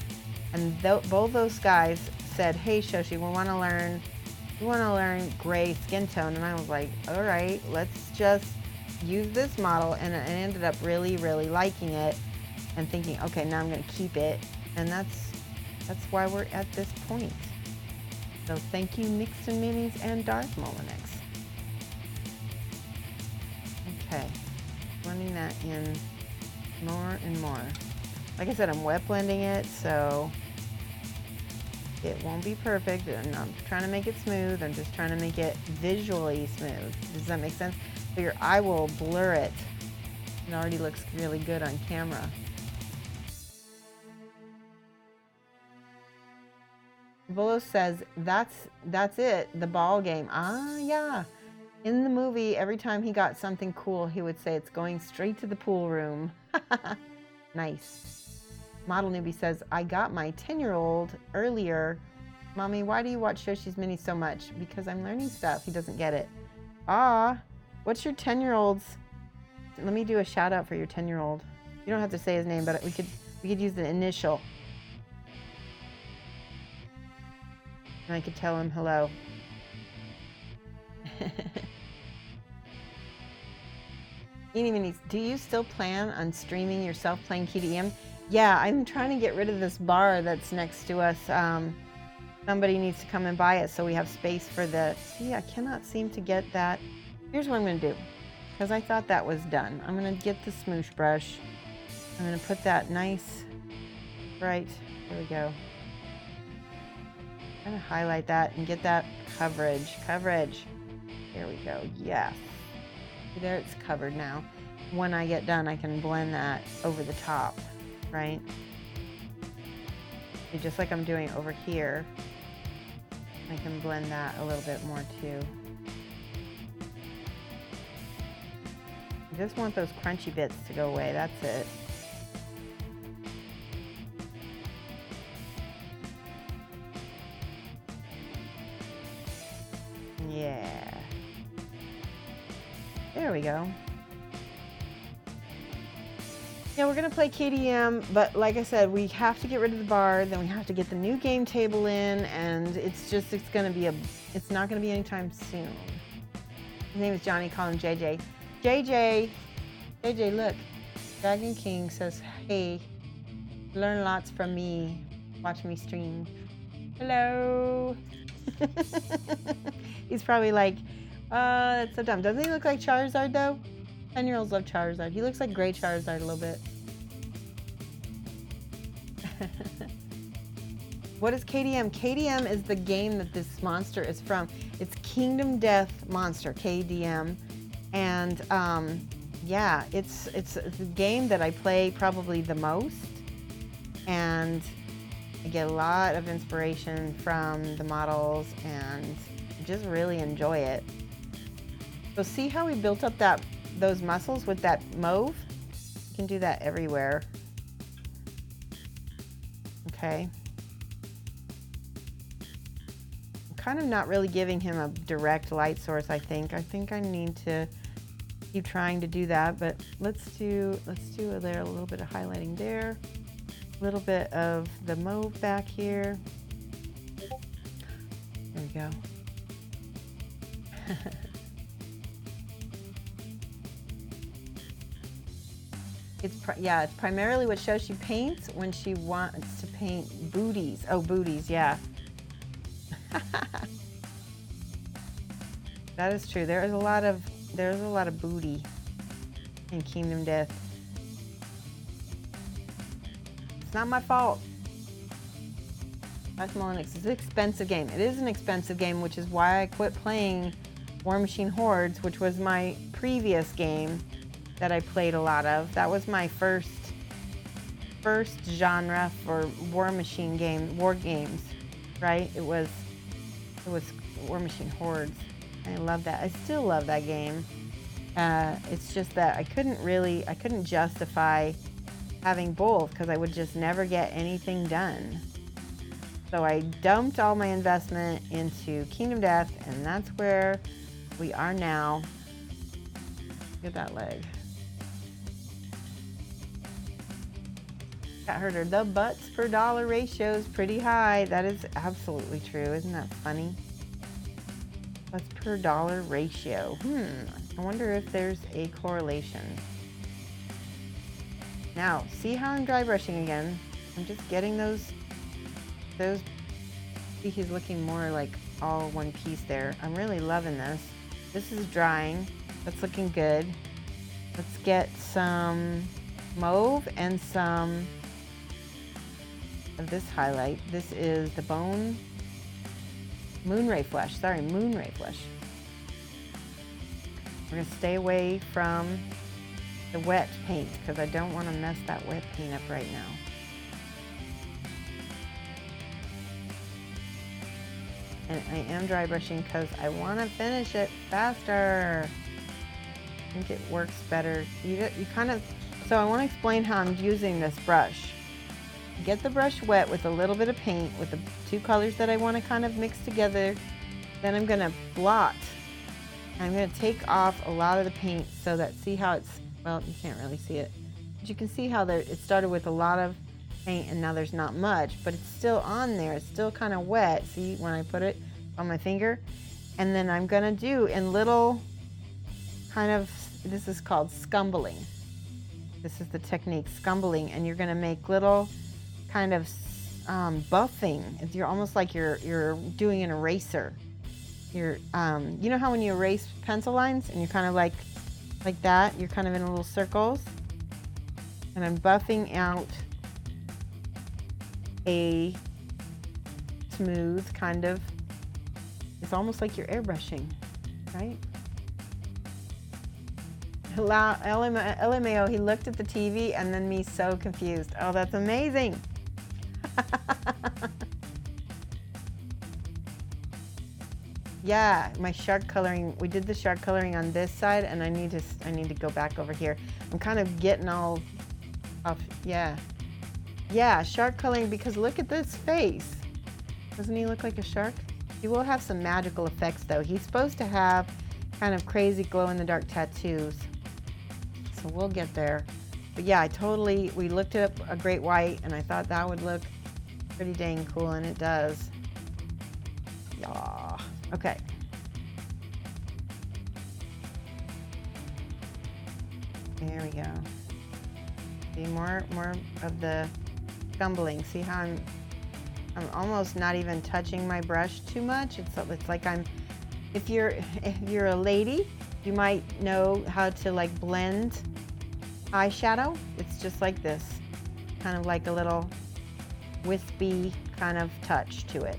And both those guys said, hey Shoshie, we want to learn gray skin tone. And I was like, all right, let's just use this model. And I ended up really, really liking it and thinking, okay, now I'm going to keep it. And that's why we're at this point. So thank you, Nixon Minis and Darth Mullinex. Okay, blending that in more and more. Like I said, I'm wet blending it, so it won't be perfect. I'm not trying to make it smooth. I'm just trying to make it visually smooth. Does that make sense? So your eye will blur it. It already looks really good on camera. Volo says, that's it, the ball game. Ah, yeah. In the movie, every time he got something cool, he would say, it's going straight to the pool room. Nice. Model Newbie says, I got my 10-year-old earlier. Mommy, why do you watch Shoshie's Mini so much? Because I'm learning stuff. He doesn't get it. Ah, what's your 10-year-old's? Let me do a shout out for your 10-year-old. You don't have to say his name, but we could use the initial. And I could tell him hello. Eeny Minis, do you still plan on streaming yourself playing KDM? Yeah, I'm trying to get rid of this bar that's next to us. Somebody needs to come and buy it so we have space for the... See, I cannot seem to get that. Here's what I'm going to do, because I thought that was done. I'm going to get the smoosh brush. I'm going to put that nice, bright, there we go. I'm going to highlight that and get that coverage. There we go, yes. There, it's covered now. When I get done, I can blend that over the top, right? And just like I'm doing over here, I can blend that a little bit more too. I just want those crunchy bits to go away, that's it. Yeah. There we go. Yeah, we're gonna play KDM, but like I said, we have to get rid of the bar, then we have to get the new game table in, and it's not gonna be anytime soon. His name is Johnny, call him JJ. JJ, look. Dragon King says, hey, learn lots from me. Watch me stream. Hello. He's probably like, that's so dumb. Doesn't he look like Charizard though? 10-year-olds love Charizard. He looks like gray Charizard a little bit. What is KDM? KDM is the game that this monster is from. It's Kingdom Death Monster, KDM. And yeah, it's the game that I play probably the most. And I get a lot of inspiration from the models and just really enjoy it. So see how we built up those muscles with that mauve? You can do that everywhere. Okay. I'm kind of not really giving him a direct light source, I think. I think I need to keep trying to do that, but let's do there a little bit of highlighting there. A little bit of the mauve back here. There we go. It's primarily what Shoshie paints when she wants to paint booties. Oh, booties, yeah. That is true. There's a lot of booty in Kingdom Death. It's not my fault. That's Molinix. It's an expensive game. It is an expensive game, which is why I quit playing War Machine Hordes, which was my previous game that I played a lot of. That was my first genre for War Machine war games, right? It was War Machine Hordes. I love that. I still love that game. It's just that I couldn't justify having both because I would just never get anything done. So I dumped all my investment into Kingdom Death, and that's where we are now. Look at that leg. Cat herder, the butts per dollar ratio is pretty high. That is absolutely true. Isn't that funny? Butts per dollar ratio. I wonder if there's a correlation. Now, see how I'm dry brushing again? I'm just getting those, see, he's looking more like all one piece there. I'm really loving this. This is drying. That's looking good. Let's get some mauve and some of this highlight. This is the Moonray Flesh. Sorry, Moonray Flesh. We're gonna stay away from the wet paint because I don't want to mess that wet paint up right now. And I am dry brushing because I want to finish it faster. I think it works better. You kind of, so I want to explain how I'm using this brush. Get the brush wet with a little bit of paint with the two colors that I want to kind of mix together. Then I'm going to blot. I'm going to take off a lot of the paint so that, see how it's, well, you can't really see it, but you can see how it started with a lot of paint and now there's not much, but it's still on there. It's still kind of wet. See when I put it on my finger? And then I'm going to do in little kind of, this is called scumbling. This is the technique, scumbling, and you're going to make little kind of buffing. You're almost like you're doing an eraser. You know how when you erase pencil lines and you're kind of like that, you're kind of in little circles, and I'm buffing out a smooth kind of, it's almost like you're airbrushing, right? LMAO, he looked at the TV and then me so confused. Oh, that's amazing. Yeah, my shark coloring, we did the shark coloring on this side, and I need to go back over here. I'm kind of getting all off, yeah. Yeah, shark coloring, because look at this face. Doesn't he look like a shark? He will have some magical effects though. He's supposed to have kind of crazy glow-in-the-dark tattoos. So we'll get there. But yeah, we looked up a great white, and I thought that would look pretty dang cool, and it does. Yeah. Okay. There we go. See, more of the scumbling. See how I'm almost not even touching my brush too much. It's like if you're a lady, you might know how to like blend eyeshadow. It's just like this, kind of like a little wispy kind of touch to it.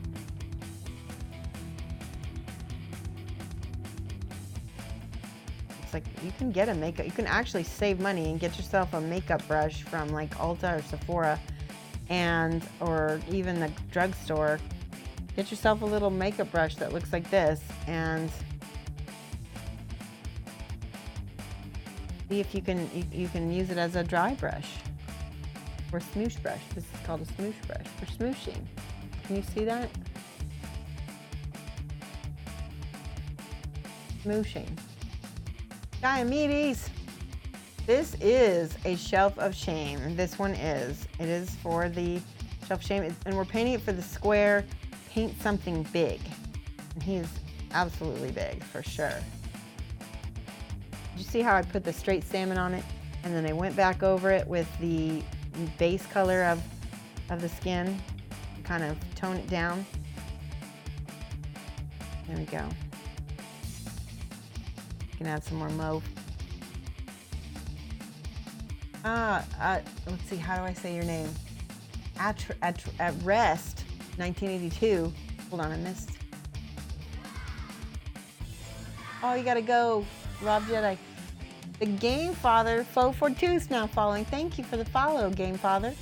Like you can get a makeup, you can actually save money and get yourself a makeup brush from like Ulta or Sephora or even the drugstore. Get yourself a little makeup brush that looks like this and see if you can use it as a dry brush or smoosh brush. This is called a smoosh brush for smooshing. Can you see that? Smooshing. Diomedes. This is a shelf of shame. This one is. It is for the shelf of shame, and we're painting it for the square. Paint something big. And he is absolutely big for sure. Did you see how I put the straight salmon on it, and then I went back over it with the base color of the skin, kind of tone it down. There we go. You can add some more mauve. Let's see, how do I say your name? At Rest, 1982. Hold on, I missed. Oh, you gotta go, Rob Jedi. The Game Father, Faux42 is now following. Thank you for the follow, Game Father.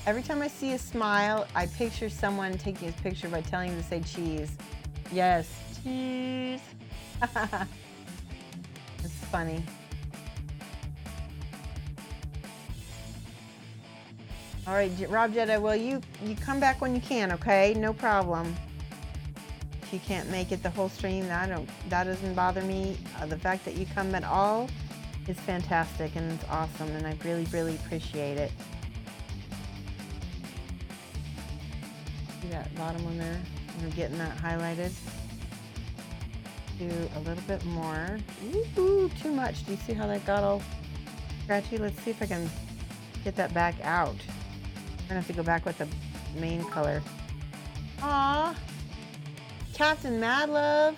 Every time I see a smile, I picture someone taking his picture by telling him to say cheese. Yes, cheese. It's funny. All right, Rob Jedi, well, you come back when you can, okay? No problem. If you can't make it the whole stream, that doesn't bother me. The fact that you come at all is fantastic, and it's awesome, and I really, really appreciate it. See that bottom one there? We're getting that highlighted. Do a little bit more. Ooh, too much. Do you see how that got all scratchy? Let's see if I can get that back out. I'm gonna have to go back with the main color. Aww. Captain Madlove,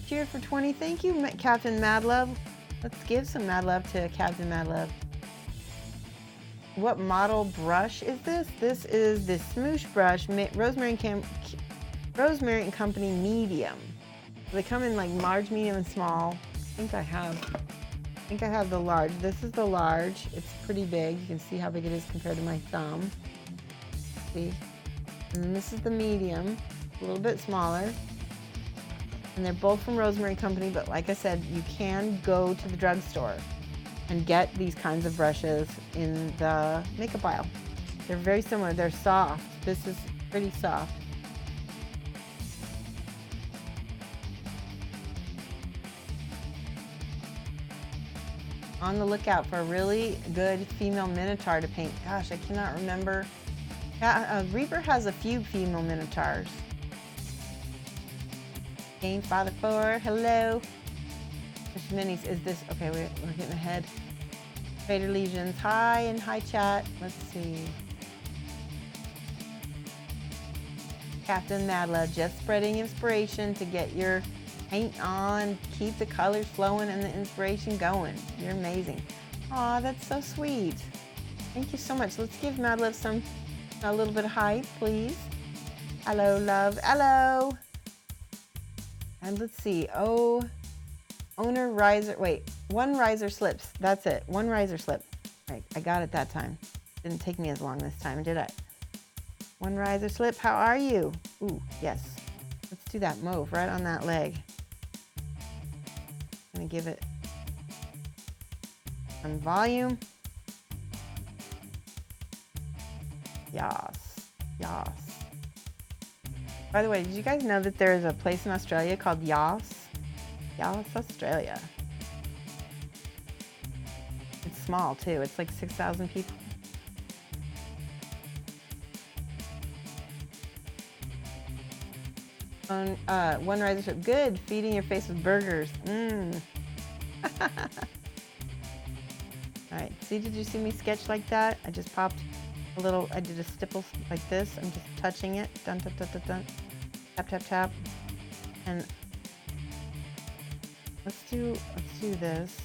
cheer for 20. Thank you, Captain Madlove. Let's give some mad love to Captain Madlove. What model brush is this? This is the Smoosh brush, Rosemary and Company medium. They come in like large, medium, and small. I think I have the large. This is the large. It's pretty big. You can see how big it is compared to my thumb. See? And then this is the medium, a little bit smaller. And they're both from Rosemary Company, but like I said, you can go to the drugstore and get these kinds of brushes in the makeup aisle. They're very similar. They're soft. This is pretty soft. On the lookout for a really good female minotaur to paint. Gosh, I cannot remember. Reaper has a few female minotaurs. Game Father 4, hello. Minis, is this, okay, we're getting ahead. Trader Legions, hi and hi chat. Let's see. Captain Madla, just spreading inspiration to get your paint on, keep the colors flowing and the inspiration going. You're amazing. Aw, that's so sweet. Thank you so much. Let's give Mad Love a little bit of hype, please. Hello, love. Hello. And let's see. Oh, owner riser. Wait, one riser slips. That's it. One riser slip. Right, I got it that time. Didn't take me as long this time, did I? One riser slip. How are you? Ooh, yes. Let's do that mauve right on that leg. I'm gonna give it some volume. Yas, yas. By the way, did you guys know that there is a place in Australia called Yas? Yeah, it's Australia. It's small too. It's like 6,000 people. One rider said, good, feeding your face with burgers. Mmm. All right, see, did you see me sketch like that? I just popped a little, I did a stipple like this. I'm just touching it. Dun, dun, dun, dun, dun. Tap, tap, tap. And let's do this.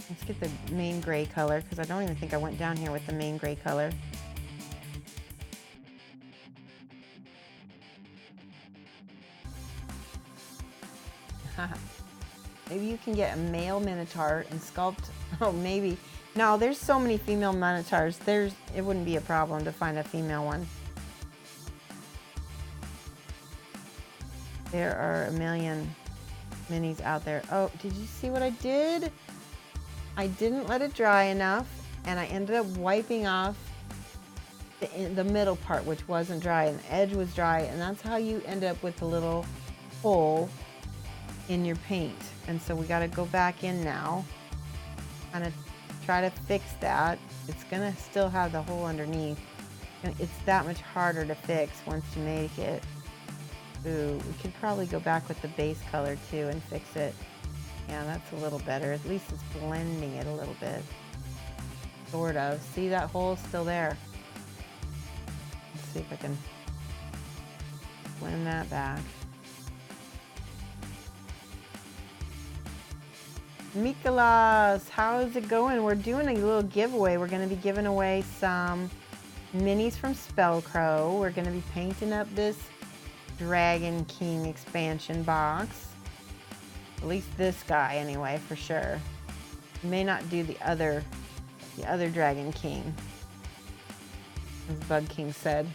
Let's get the main gray color, because I don't even think I went down here with the main gray color. Maybe you can get a male minotaur and sculpt. Oh, maybe. No, there's so many female minotaurs. It wouldn't be a problem to find a female one. There are a million minis out there. Oh, did you see what I did? I didn't let it dry enough, and I ended up wiping off the middle part, which wasn't dry, and the edge was dry, and that's how you end up with a little hole in your paint. And so we got to go back in now, kind of try to fix that. It's gonna still have the hole underneath, and it's that much harder to fix once you make it. Ooh, we could probably go back with the base color too and fix it. Yeah, that's a little better. At least it's blending it a little bit. Sort of. See, that hole's still there. Let's see if I can blend that back. Mikolas, how is it going? We're doing a little giveaway. We're going to be giving away some minis from Spellcrow. We're going to be painting up this Dragon King expansion box. At least this guy anyway, for sure. We may not do the other Dragon King, as Bug King said.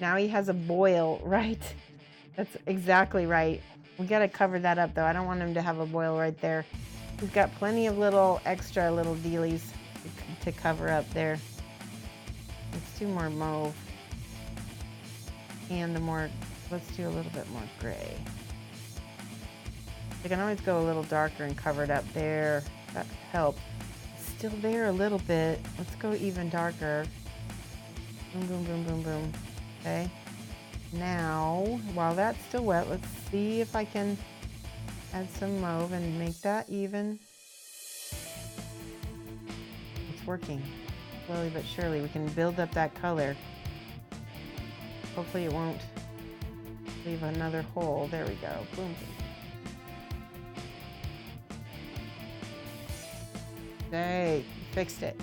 Now he has a boil, right? That's exactly right. We gotta cover that up though. I don't want him to have a boil right there. We've got plenty of extra little dealies to cover up there. Let's do more mauve. And let's do a little bit more gray. I can always go a little darker and cover it up there. That helps. It's still there a little bit. Let's go even darker. Boom, boom, boom, boom, boom. Okay. Now, while that's still wet, let's see if I can add some mauve and make that even. It's working. Slowly but surely, we can build up that color. Hopefully it won't leave another hole. There we go. Boom. Okay, fixed it.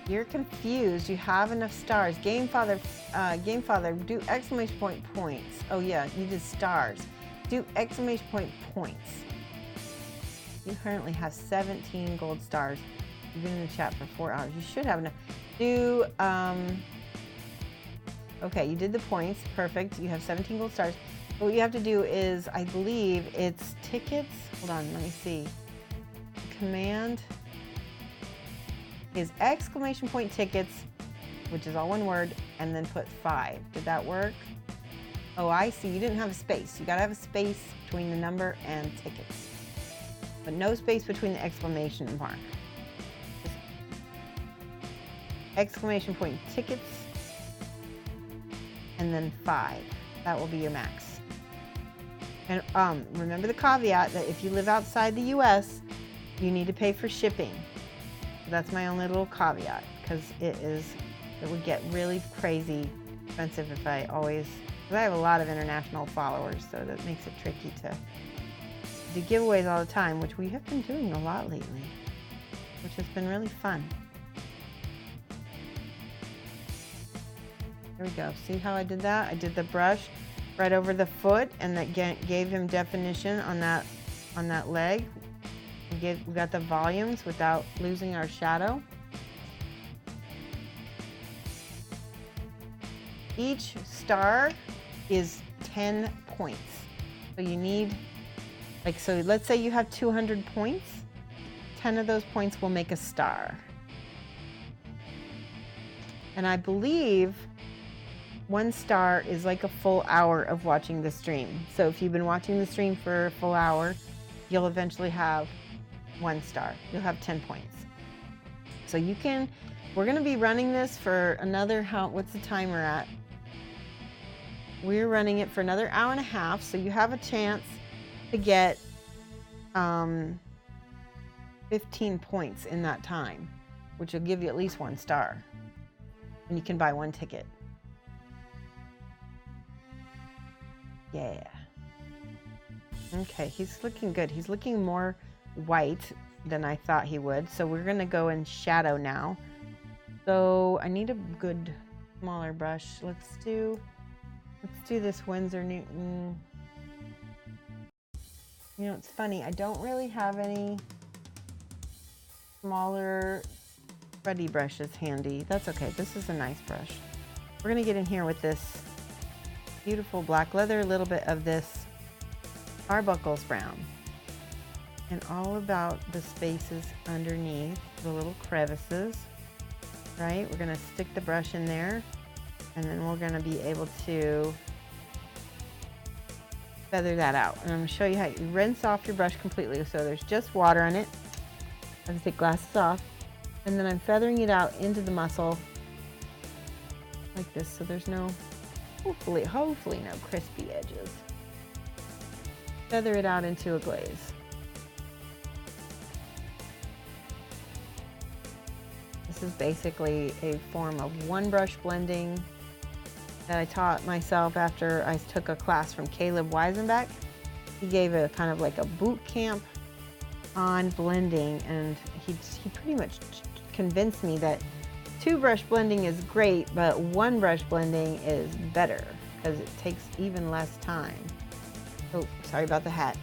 You're confused. You have enough stars. Game Father, do exclamation point points. Oh yeah, you did stars. Do exclamation point points. You currently have 17 gold stars. You've been in the chat for 4 hours. You should have enough. Do, okay, you did the points. Perfect. You have 17 gold stars. But what you have to do is, I believe it's tickets. Hold on, let me see. Command is exclamation point tickets, which is all one word, and then put 5. Did that work? Oh, I see. You didn't have a space. You gotta have a space between the number and tickets, but no space between the exclamation mark. Just exclamation point tickets, and then 5. That will be your max. And remember the caveat that if you live outside the US, you need to pay for shipping. That's my only little caveat, because it would get really crazy expensive if I have a lot of international followers, so that makes it tricky to do giveaways all the time, which we have been doing a lot lately, which has been really fun. There we go. See how I did that? I did the brush right over the foot, and that gave him definition on that leg. We got the volumes without losing our shadow. Each star is 10 points. So you need, so let's say you have 200 points. 10 of those points will make a star. And I believe 1 star is like a full hour of watching the stream. So if you've been watching the stream for a full hour, you'll eventually have 1 star. You'll have 10 points. So you can, we're gonna be running this for another, what's the timer at? We're running it for another hour and a half, so you have a chance to get 15 points in that time, which will give you at least 1 star. And you can buy 1 ticket. Yeah. Okay, he's looking good. He's looking more white than I thought he would. So we're gonna go in shadow now. So I need a good smaller brush. Let's do this Winsor Newton. You know, it's funny, I don't really have any smaller Freddy brushes handy. That's okay, this is a nice brush. We're gonna get in here with this beautiful black leather, a little bit of this Arbuckle's brown, and all about the spaces underneath, the little crevices, right? We're gonna stick the brush in there, and then we're gonna be able to feather that out. And I'm gonna show you how you rinse off your brush completely. So there's just water on it. I'm gonna take glasses off, and then I'm feathering it out into the muscle like this, so there's no, hopefully no crispy edges. Feather it out into a glaze. This is basically a form of 1 brush blending that I taught myself after I took a class from Caleb Weisenbeck. He gave a kind of like a boot camp on blending, and he pretty much convinced me that 2 brush blending is great, but 1 brush blending is better because it takes even less time. Oh, sorry about the hat.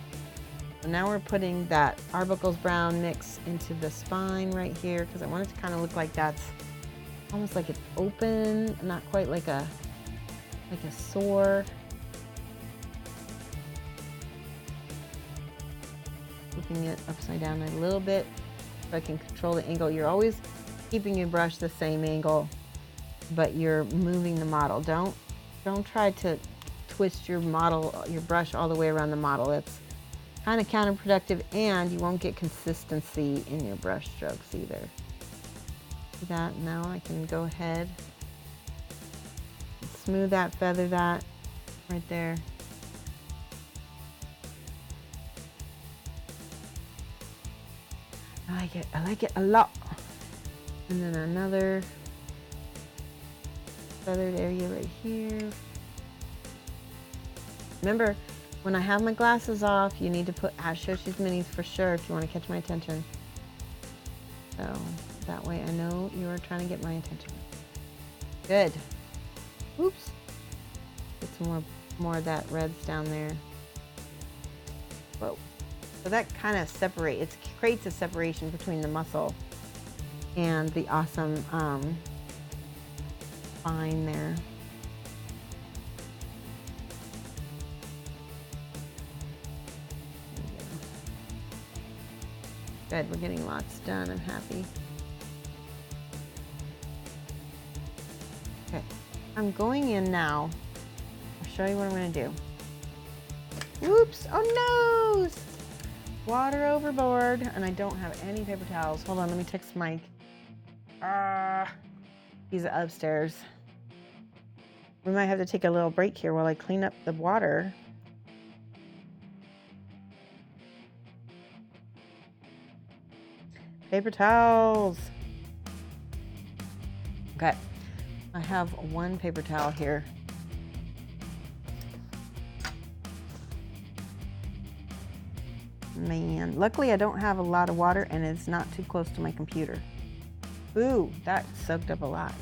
So now we're putting that Arbuckle's brown mix into the spine right here, because I want it to kind of look like that's almost like it's open, not quite like a sore. Flipping it upside down a little bit so I can control the angle. You're always keeping your brush the same angle, but you're moving the model. Don't try to twist your brush all the way around the model. It's kind of counterproductive, and you won't get consistency in your brush strokes either. See that? Now I can go ahead, smooth that, feather that right there. I like it a lot. And then another feathered area right here. Remember, when I have my glasses off, you need to put Shoshie's Minis for sure if you want to catch my attention. So that way I know you are trying to get my attention. Good. Oops. Get some more of that reds down there. Whoa. So that kind of creates a separation between the muscle and the awesome spine there. Good, we're getting lots done. I'm happy. Okay, I'm going in now. I'll show you what I'm going to do. Whoops! Oh no! Water overboard, and I don't have any paper towels. Hold on, let me text Mike. He's upstairs. We might have to take a little break here while I clean up the water. Paper towels. Okay, I have 1 paper towel here. Man, luckily I don't have a lot of water and it's not too close to my computer. Ooh, that soaked up a lot.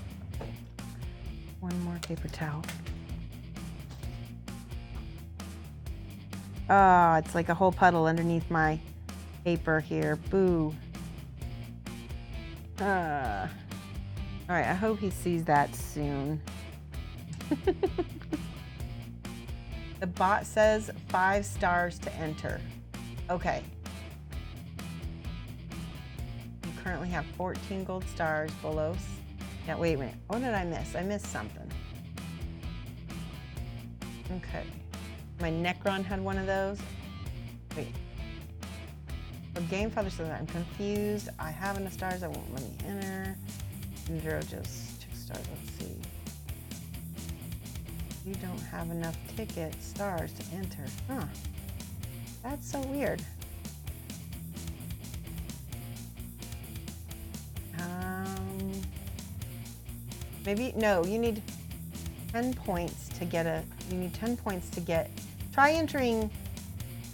1 more paper towel. Oh, it's like a whole puddle underneath my paper here. Boo. All right, I hope he sees that soon. The bot says 5 stars to enter. Okay. You currently have 14 gold stars below. Yeah, wait a minute. What did I miss? I missed something. Okay. My Necron had one of those. Wait. So Game Father says I'm confused. I have enough stars that won't let me enter. Zero just 6 stars. Let's see. You don't have enough ticket stars to enter. Huh. That's so weird. Maybe, no, you need 10 points to get you need 10 points to get, try entering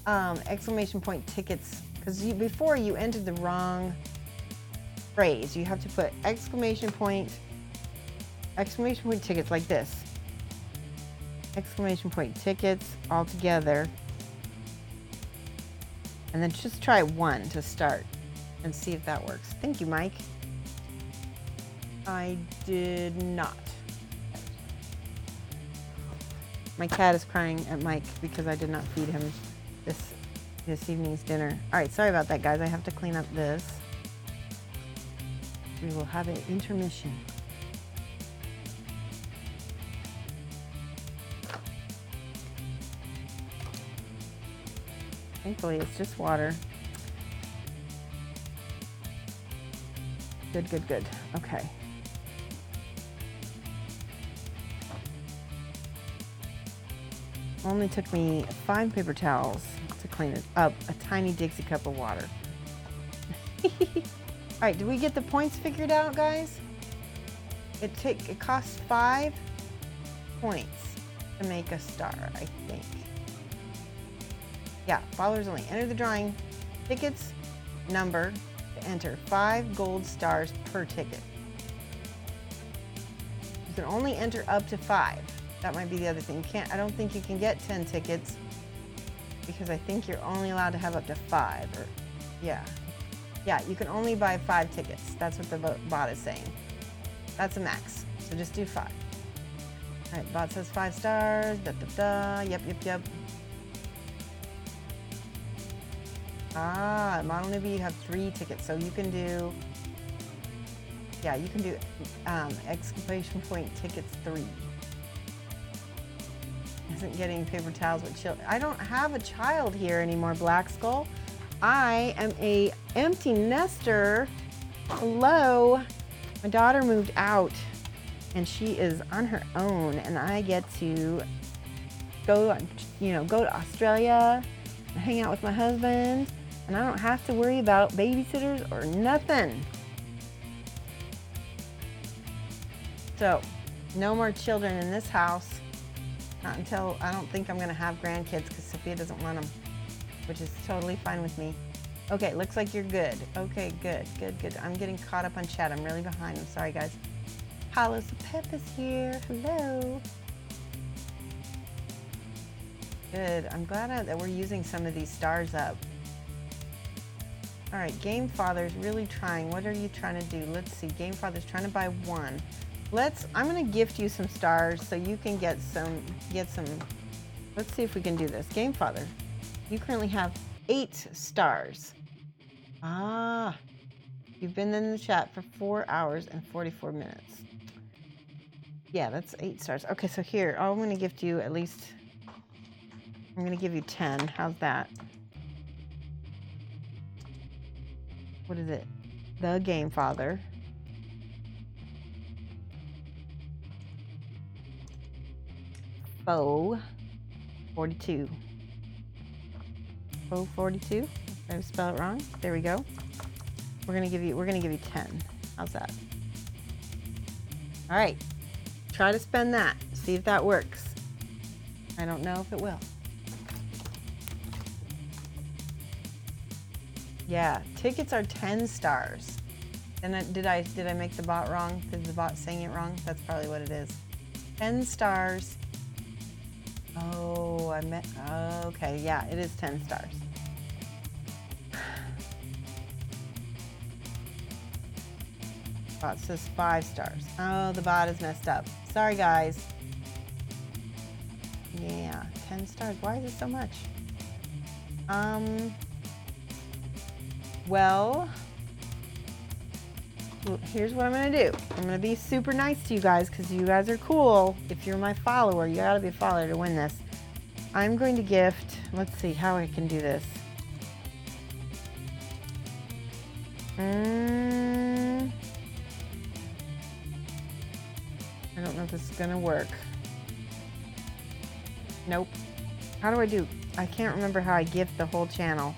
exclamation point tickets, because before you entered the wrong phrase. You have to put exclamation point tickets like this. Exclamation point tickets all together. And then just try 1 to start and see if that works. Thank you, Mike. I did not. My cat is crying at Mike because I did not feed him this evening's dinner. All right, sorry about that, guys. I have to clean up this. We will have an intermission. Thankfully, it's just water. Good, good, good. Okay. Only took me 5 paper towels to clean it up. A tiny Dixie cup of water. All right, did we get the points figured out, guys? It costs 5 points to make a star, I think. Yeah, followers only. Enter the drawing. Tickets number to enter. 5 gold stars per ticket. You can only enter up to 5. That might be the other thing. I don't think you can get 10 tickets because I think you're only allowed to have up to 5. Or, yeah, you can only buy 5 tickets. That's what the bot is saying. That's a max. So just do 5. All right, bot says 5 stars. Da da da. Yep. Ah, model newbie, you have 3 tickets, so you can do. Yeah, you can do exclamation point tickets 3. Isn't getting paper towels with children. I don't have a child here anymore, Black Skull. I am a empty nester. Hello. My daughter moved out and she is on her own, and I get to go to Australia and hang out with my husband, and I don't have to worry about babysitters or nothing. So, no more children in this house. Not until, I don't think I'm gonna have grandkids because Sophia doesn't want them, which is totally fine with me. Okay, looks like you're good. Okay, good. I'm getting caught up on chat. I'm really behind. I'm sorry, guys. Hollows of Pep is here. Hello. Good. I'm glad that we're using some of these stars up. All right, Game Father's really trying. What are you trying to do? Let's see. Game Father's trying to buy 1. I'm gonna gift you some stars so you can get some. Let's see if we can do this. Game Father, you currently have 8 stars. Ah, you've been in the chat for 4 hours and 44 minutes. Yeah, that's 8 stars. Okay, so here, I'm gonna gift you at least, I'm gonna give you 10. How's that? What is it? The Game Father. Faux 42. Faux 42. Did I spell it wrong? There we go. We're gonna give you 10. How's that? All right. Try to spend that. See if that works. I don't know if it will. Yeah, tickets are 10 stars. And did I make the bot wrong? Did the bot saying it wrong? That's probably what it is. 10 stars. Oh, okay, yeah, it is 10 stars. Bot says 5 stars. Oh, the bot is messed up. Sorry, guys. Yeah, 10 stars. Why is it so much? Well, here's what I'm gonna do. I'm gonna be super nice to you guys because you guys are cool. If you're my follower, you gotta be a follower to win this. I'm going to gift, let's see how I can do this. I don't know if this is gonna work. Nope. How do I do? I can't remember how I gift the whole channel.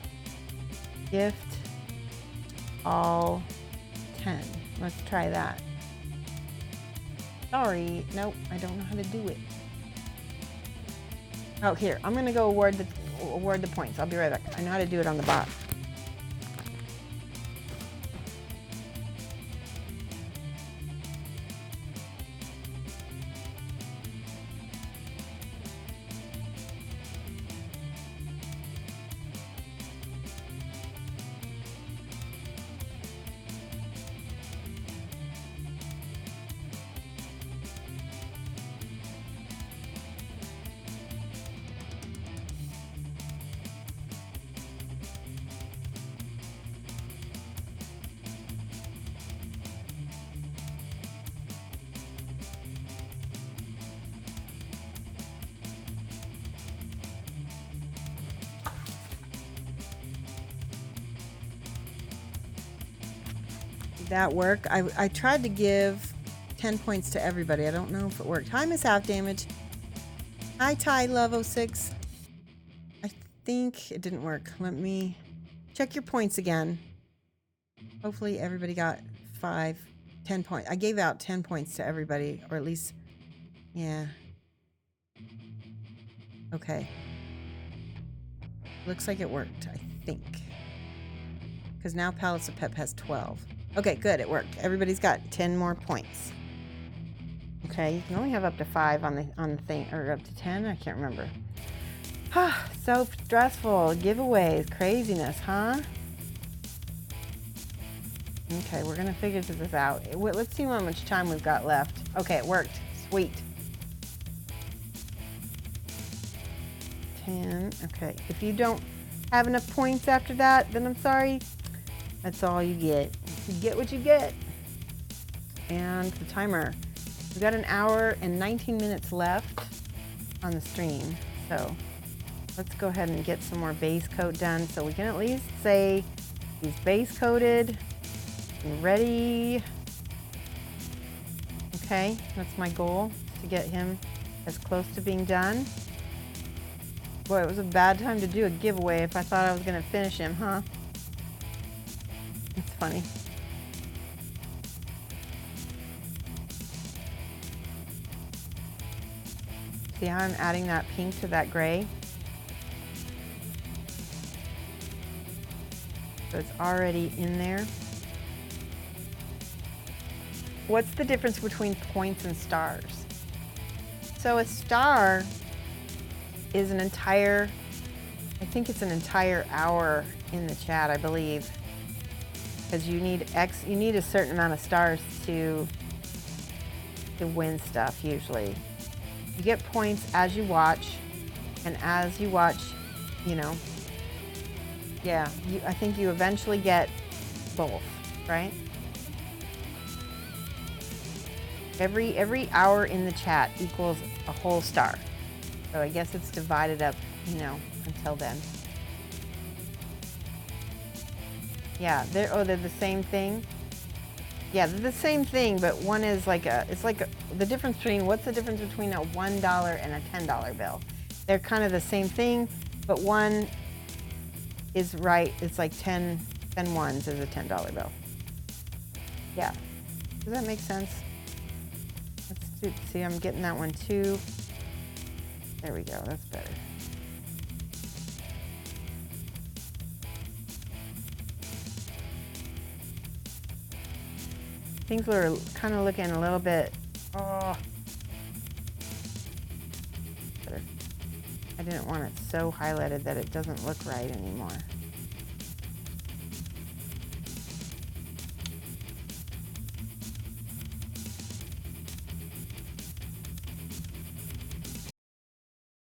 Gift all 10. Let's try that. Sorry, nope, I don't know how to do it. Oh, here, I'm gonna go award the points. I'll be right back. I know how to do it on the bot. That work? I tried to give 10 points to everybody. I don't know if it worked. Hi, Miss Half Damage. Hi, Ty Love 06. I think it didn't work. Let me check your points again. Hopefully everybody got 10 points. I gave out 10 points to everybody, or at least, yeah. Okay. Looks like it worked, I think. Because now Palace of Pep has 12. Okay, good, it worked. Everybody's got 10 more points. Okay, you can only have up to 5 on the thing, or up to 10, I can't remember. So stressful. Giveaways, craziness, huh? Okay, we're gonna figure this out. Let's see how much time we've got left. Okay, it worked. Sweet. 10. Okay, if you don't have enough points after that, then I'm sorry. That's all you get. You get what you get. And the timer. We've got an hour and 19 minutes left on the stream. So let's go ahead and get some more base coat done so we can at least say he's base coated and ready. Okay, that's my goal, to get him as close to being done. Boy, it was a bad time to do a giveaway if I thought I was gonna finish him, huh? It's funny. See how I'm adding that pink to that gray? So it's already in there. What's the difference between points and stars? So a star is an entire, I think it's an entire hour in the chat, I believe. Because you need a certain amount of stars to win stuff usually. You get points as you watch, and as you watch, you know, yeah, I think you eventually get both, right? Every hour in the chat equals a whole star. So I guess it's divided up, you know, until then. Yeah, they're the same thing. Yeah, they're the same thing, but one is like the difference between, what's the difference between a $1 and a $10 bill? They're kind of the same thing, but one is right, it's like 10 ones is a $10 bill. Yeah, does that make sense? Let's see, I'm getting that one too. There we go, that's better. Things are kind of looking a little bit, better. I didn't want it so highlighted that it doesn't look right anymore.